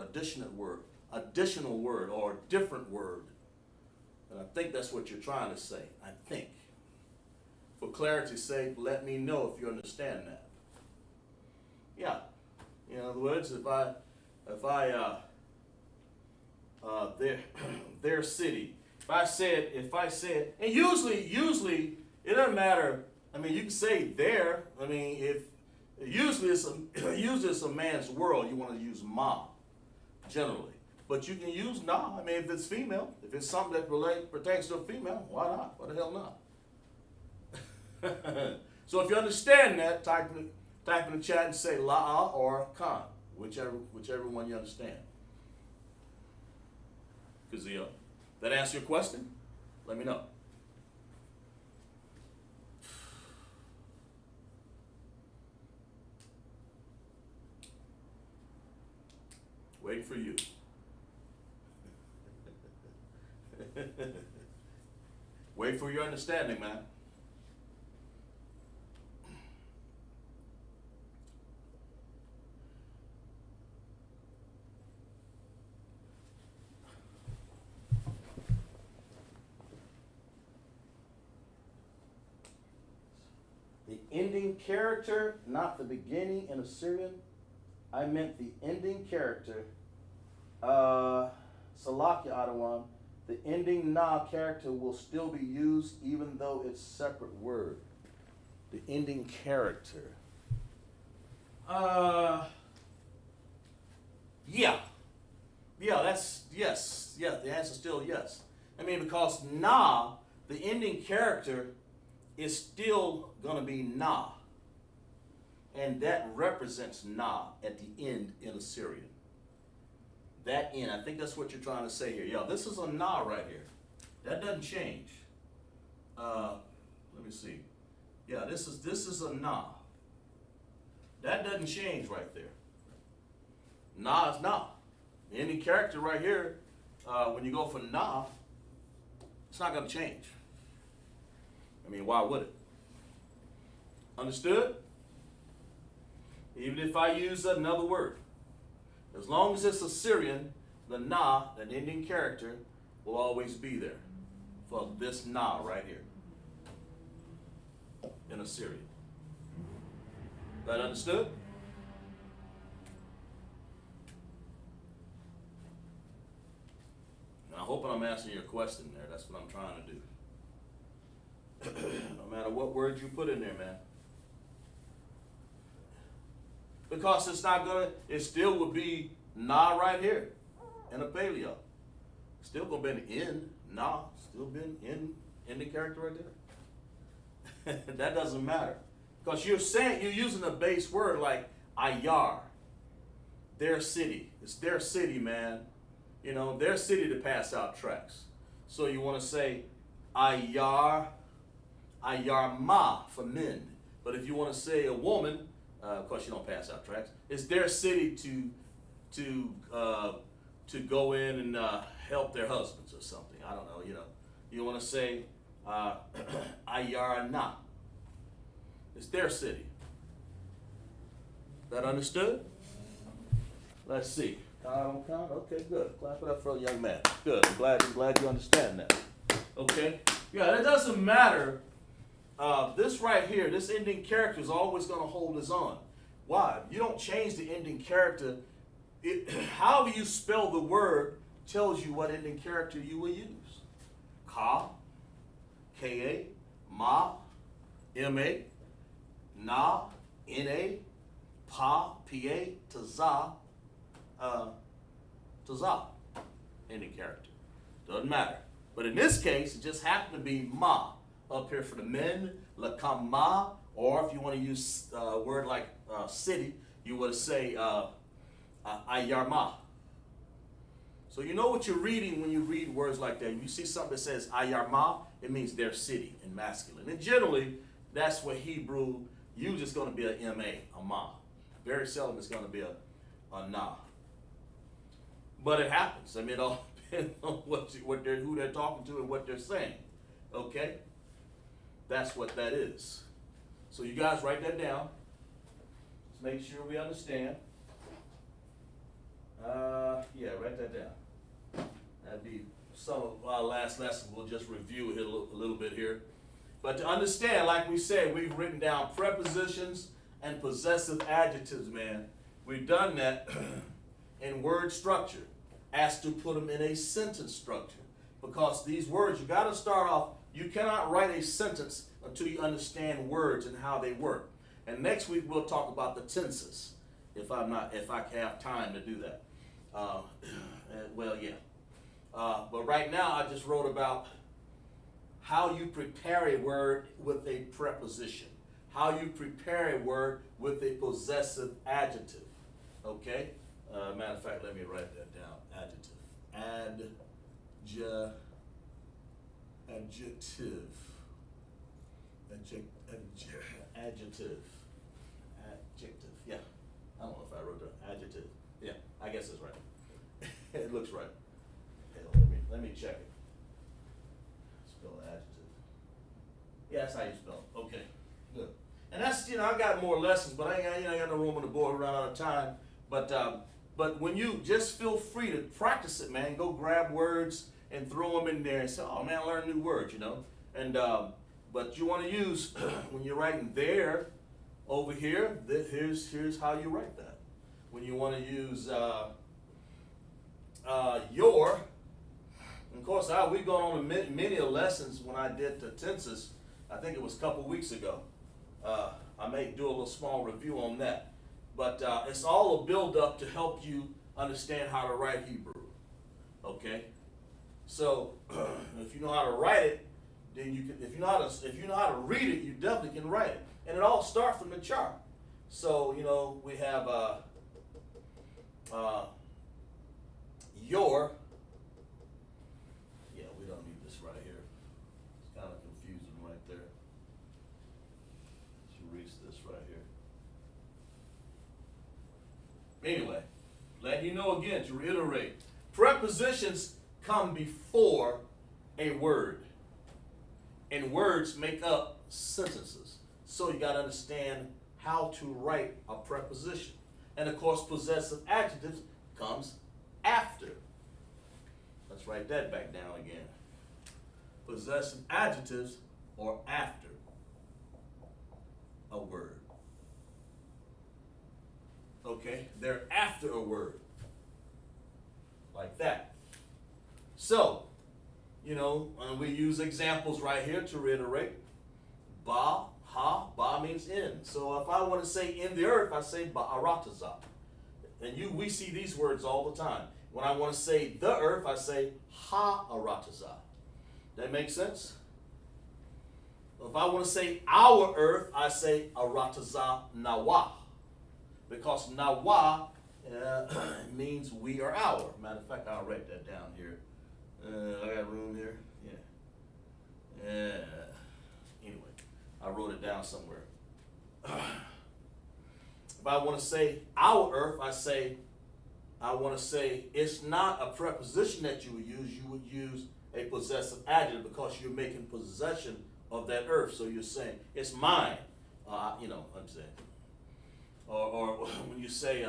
or a different word. And I think that's what you're trying to say. I think. For clarity's sake, let me know if you understand that. Yeah. In other words, if I their city. If I said, and usually it doesn't matter. I mean, you can say there. I mean, if usually it's a man's world, you want to use ma. generally. But you can use na. I mean, if it's female, if it's something that pertains to a female, why not? Why the hell not? So if you understand that, type in the chat and say la'a or kan, whichever one you understand. Kazia, that answer your question? Let me know. Waiting for you. Wait for your understanding, man. The ending character, not the beginning in Assyrian. I meant the ending character. Salaki Adawan, the ending na character will still be used even though it's separate word. The ending character. Yeah. Yeah, that's yes. Yeah, the answer's still yes. I mean, because na, the ending character is still gonna be na. And that represents na at the end in Assyrian. That end, I think that's what you're trying to say here. Yeah, this is a na right here. That doesn't change. Let me see. Yeah, this is a na. That doesn't change right there. Na is na. Any character right here, when you go for na, it's not going to change. I mean, why would it? Understood? Even if I use another word. As long as it's Assyrian, the na, that ending character, will always be there for this na right here in Assyrian. That understood? And I'm hoping I'm answering your question there. That's what I'm trying to do. No matter what words you put in there, man. Because it's not gonna, it still would be na right here in a paleo. Still gonna be an in, na, still been in the character right there. That doesn't matter. Because you're using a base word like ayar, their city. It's their city, man. You know, their city to pass out tracts. So you want to say ayar ma for men. But if you want to say a woman, of course you don't pass out tracts. It's their city to go in and help their husbands or something. I don't know. You know, you want to say ayar na. It's their city. That understood? Let's see. Count. Okay, good. Clap it up for a young man. Good. I'm glad you understand that. Okay. Yeah, it doesn't matter. This right here, this ending character is always going to hold us on. Why? You don't change the ending character. However you spell the word tells you what ending character you will use. Ka, K-A, ma, M-A, na, N-A, pa, P-A, taza, ending character. Doesn't matter. But in this case, it just happened to be ma up here for the men, lakama, or if you want to use a word like city, you would say ayarma. So you know what you're reading when you read words like that. You see something that says ayarma, it means their city in masculine. And generally, that's what Hebrew usually is going to be a M-A, a ma. Very seldom it's going to be a na. But it happens. I mean, it all depends on who they're talking to and what they're saying. Okay? That's what that is. So you guys write that down. Let's make sure we understand. Yeah, write that down. That'd be some of our last lesson. We'll just review it a little bit here. But to understand, like we said, we've written down prepositions and possessive adjectives, man. We've done that in word structure, as to put them in a sentence structure. Because these words, you got to start off, you cannot write a sentence until you understand words and how they work. And next week we'll talk about the tenses, if I have time to do that. Well, yeah. But right now, I just wrote about how you prepare a word with a preposition. How you prepare a word with a possessive adjective. Okay? Matter of fact, let me write that down. Adjective. Adjective. Yeah. I don't know if I wrote the adjective. Yeah, I guess it's right. It looks right. Hell, let me check it. Spell adjective. Yeah, that's how you spell it. Okay, good. And that's, I got more lessons, but I ain't got no room on the board. We're out of time. But when you just feel free to practice it, man, go grab words and throw them in there and say, oh man, I learned new words, And but you want to use when you're writing there, over here. Here's how you write that. When you want to use your, and of course, we've gone on many lessons when I did the tenses. I think it was a couple weeks ago. I may do a little small review on that. But it's all a build-up to help you understand how to write Hebrew. Okay? So if you know how to write it, then you can. If you know how to read it, you definitely can write it. And it all starts from the chart. So we have your. Yeah, we don't need this right here. It's kind of confusing right there. Let's erase this right here. Anyway, letting you know again, to reiterate, prepositions come before a word. And words make up sentences. So you got to understand how to write a preposition. And of course, possessive adjectives comes after. Let's write that back down again. Possessive adjectives are after a word. Okay? They're after a word. Like that. So, and we use examples right here to reiterate. Ba, ha, ba means in. So if I want to say in the earth, I say ba'arataza. And we see these words all the time. When I want to say the earth, I say ha'arataza. That makes sense? If I want to say our earth, I say arataza nawa. Because nawa means we are our. Matter of fact, I'll write that down here. I got room here. Yeah. Anyway, I wrote it down somewhere. If I want to say our earth, I want to say it's not a preposition that you would use. You would use a possessive adjective because you're making possession of that earth. So you're saying it's mine. I'm saying. Or when you say.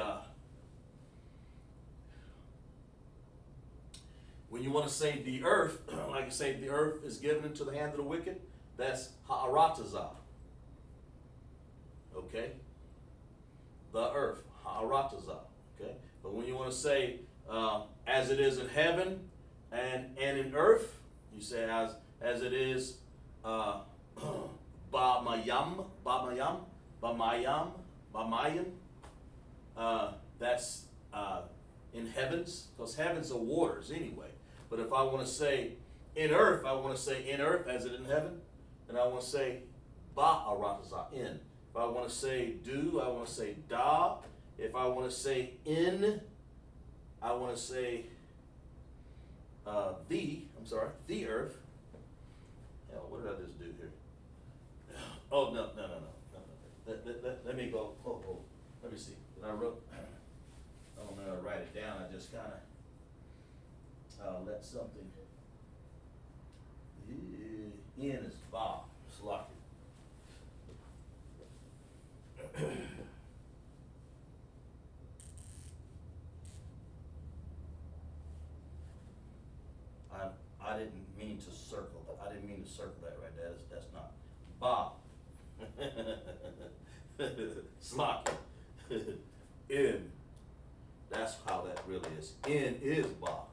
When you want to say the earth, like you say, the earth is given into the hand of the wicked, that's ha'arataza. Okay? The earth, ha'arataza. Okay? But when you want to say, as it is in heaven and in earth, you say as it is ba'mayam, that's in heavens, because heavens are waters anyway. But if I want to say in earth, I want to say in earth as it in heaven, and I want to say ba'arataza, in. If I want to say do, I want to say da. If I want to say in, I want to say the earth. Hell, what did I just do here? Oh, no. Let me go, let me see. I wrote, I don't know how to write it down, I just kind of let something, in is ba, sloppy. I didn't mean to circle that. I didn't mean to circle that right there. That's not ba. Sloppy. In. That's how that really is. In is ba.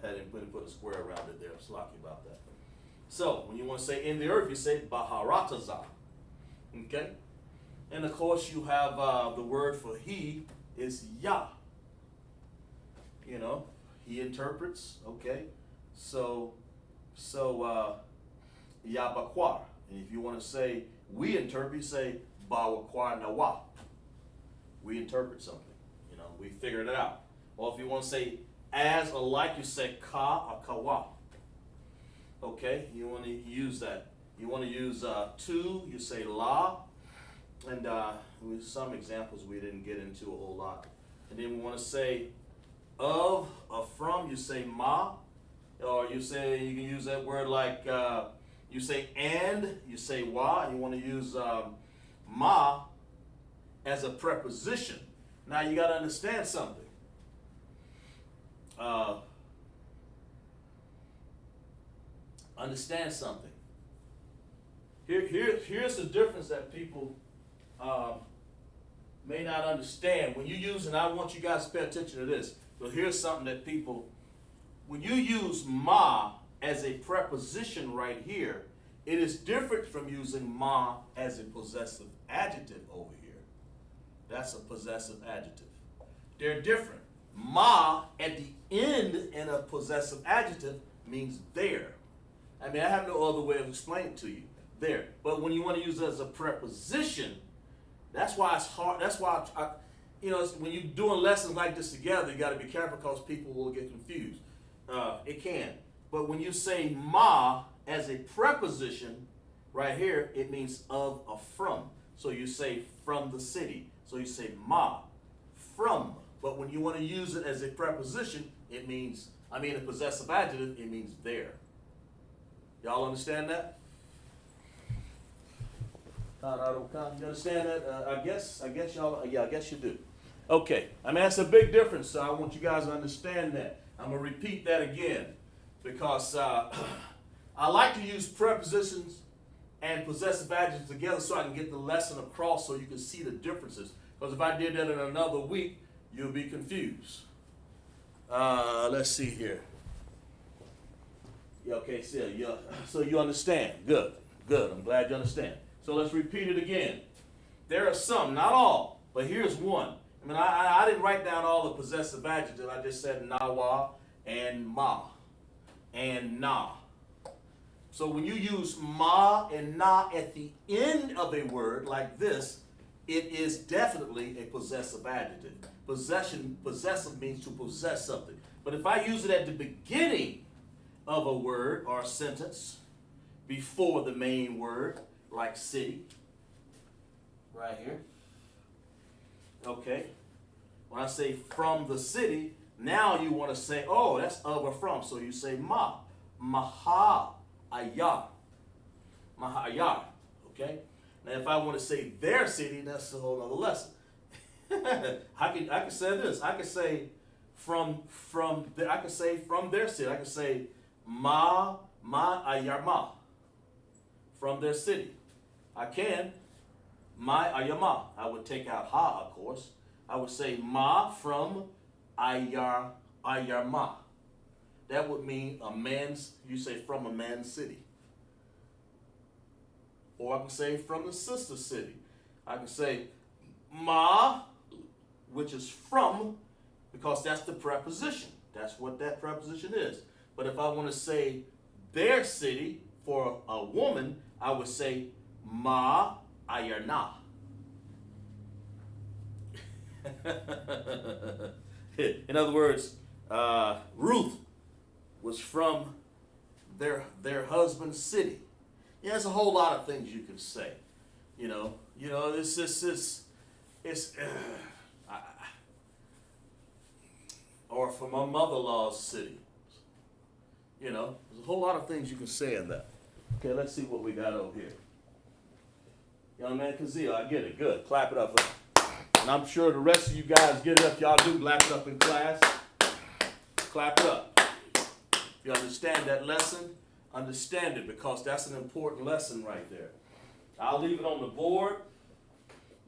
I didn't put a square around it there. I'm sloppy about that. So when you want to say in the earth, you say baharataza. Okay? And of course you have the word for he is Yah. You know, he interprets. Okay, so Yabakwa. And if you want to say we interpret, you say Bawakwa Nawa. We interpret something. You know, we figured it out. Or if you want to say as or like, you say Ka or Kawa. Okay, you want to use that. You want to use to, you say La. And with some examples we didn't get into a whole lot. And then we want to say of or from, you say Ma. Or you say, you can use that word like, you say and, you say wa, and you want to use ma as a preposition. Now you got to understand something. Understand something. Here's the difference that people may not understand. When you use, and I want you guys to pay attention to this. So here's something that people, when you use ma as a preposition right here, it is different from using ma as a possessive adjective over here. That's a possessive adjective. They're different. Ma at the end in a possessive adjective means there. I mean, I have no other way of explaining it to you. There. But when you want to use it as a preposition, that's why it's hard. That's why you know, when you're doing lessons like this together, you got to be careful because people will get confused. It can. But when you say ma as a preposition, right here, it means of or from. So you say from the city. So you say ma, from. But when you want to use it as a preposition, it means, a possessive adjective, it means there. Y'all understand that? You understand that? I guess y'all, yeah, I guess you do. Okay, that's a big difference, so I want you guys to understand that. I'm going to repeat that again because I like to use prepositions and possessive adjectives together so I can get the lesson across so you can see the differences. Because if I did that in another week, you'll be confused. Let's see here. Yeah, okay, so you understand. Good. I'm glad you understand. So let's repeat it again. There are some, not all, but here's one. I didn't write down all the possessive adjectives. I just said nawa and ma and na. So when you use ma and na at the end of a word like this, it is definitely a possessive adjective. Possessive means to possess something. But if I use it at the beginning of a word or a sentence, before the main word, like city, right here. Okay. When I say from the city, now you want to say, oh, that's of or from. So you say ma, maha ayar, maha ayar. Okay. Now if I want to say their city, that's a whole other lesson. I can say this. I can say from their city. I can say ma ayar ma, from their city. I can my ayama. I would take out ha, of course. I would say ma from ayarma. That would mean you say from a man's city. Or I can say from the sister city. I can say ma, which is from, because that's the preposition. That's what that preposition is. But if I want to say their city for a woman, I would say ma ayarna. In other words, Ruth was from their husband's city. Yeah, there's a whole lot of things you can say. Or from my mother-in-law's city. There's a whole lot of things you can say in that. Okay, let's see what we got over here. Young man Kazil, I get it. Good. Clap it up. And I'm sure the rest of you guys get it up. Y'all do clap it up in class. Clap it up. If you understand that lesson, understand it, because that's an important lesson right there. I'll leave it on the board.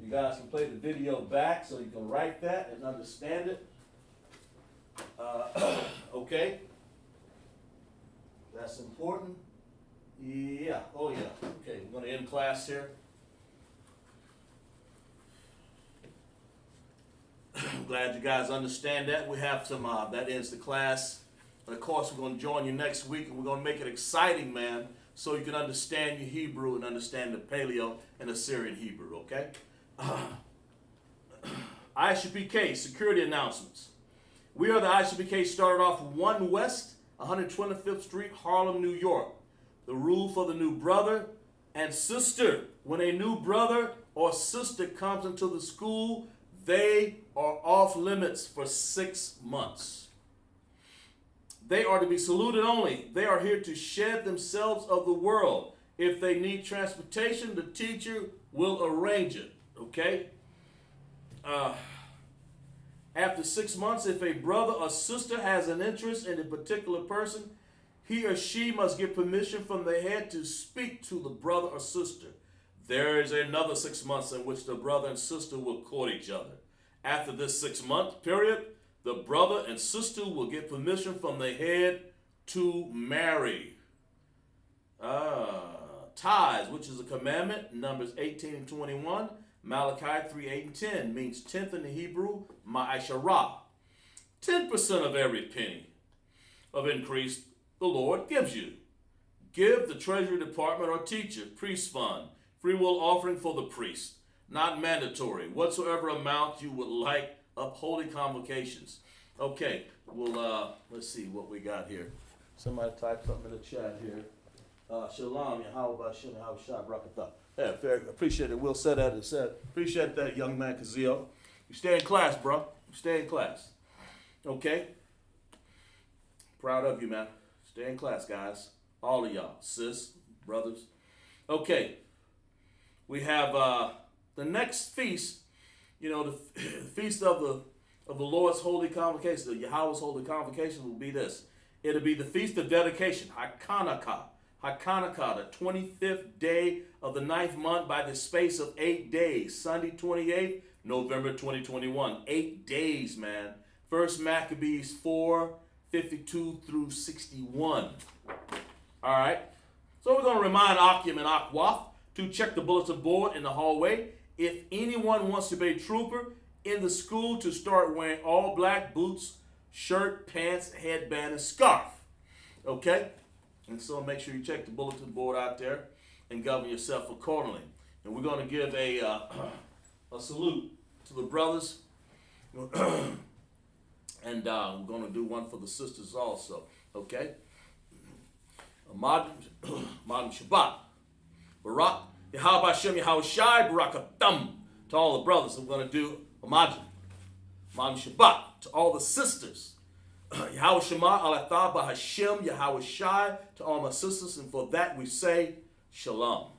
You guys can play the video back so you can write that and understand it. Okay? That's important. Yeah. Oh, yeah. Okay, we're going to end class here. I'm glad you guys understand that. We have some, that ends the class. And of course, we're going to join you next week, and we're going to make it exciting, man, so you can understand your Hebrew and understand the Paleo and Assyrian Hebrew, okay? ISUPK, security announcements. We are the ISUPK, started off 1 West, 125th Street, Harlem, New York. The rule for the new brother and sister: when a new brother or sister comes into the school, they are off limits for 6 months. They are to be saluted only. They are here to shed themselves of the world. If they need transportation, the teacher will arrange it, okay? After 6 months, if a brother or sister has an interest in a particular person, he or she must get permission from the head to speak to the brother or sister. There is another 6 months in which the brother and sister will court each other. After this 6-month period, the brother and sister will get permission from the head to marry. Tithes, which is a commandment, Numbers 18 and 21. Malachi 3, 8 and 10 means 10th in the Hebrew, ma'asharah. 10% of every penny of increase the Lord gives you. Give the Treasury Department or teacher, priest fund, free will offering for the priest. Not mandatory. Whatsoever amount you would like of holy convocations. Okay, well, let's see what we got here. Somebody type something in the chat here. Shalom, Yahweh, Shem, Yahweh, Shah, Barakatah. Yeah, very appreciate it. Will said that. It said, appreciate that, young man Kazio. You stay in class, bro. You stay in class. Okay? Proud of you, man. Stay in class, guys. All of y'all. Sis, brothers. Okay. We have the next feast, you know, the feast of the Lord's Holy Convocation, the Yahweh's Holy Convocation will be this. It'll be the Feast of Dedication, Hakanakah. Hakanakah, the 25th day of the 9th month by the space of 8 days. Sunday 28th, November 2021. 8 days, man. First Maccabees 4:52 through 61. All right. So we're going to remind Akim and Akwaf to check the bulletin board in the hallway. If anyone wants to be a trooper in the school, to start wearing all black boots, shirt, pants, headband, and scarf. Okay? And so make sure you check the bulletin board out there and govern yourself accordingly. And we're going to give a salute to the brothers. And we're going to do one for the sisters also. Okay? Modern Shabbat. Barak. Yahweh Hashem Yahweh Shai Barakatam. To all the brothers, I'm going to do a Modern Shabbat. To all the sisters. Yahweh Shema Alatha Bahashem Yahweh Shai. To all my sisters. And for that we say Shalom.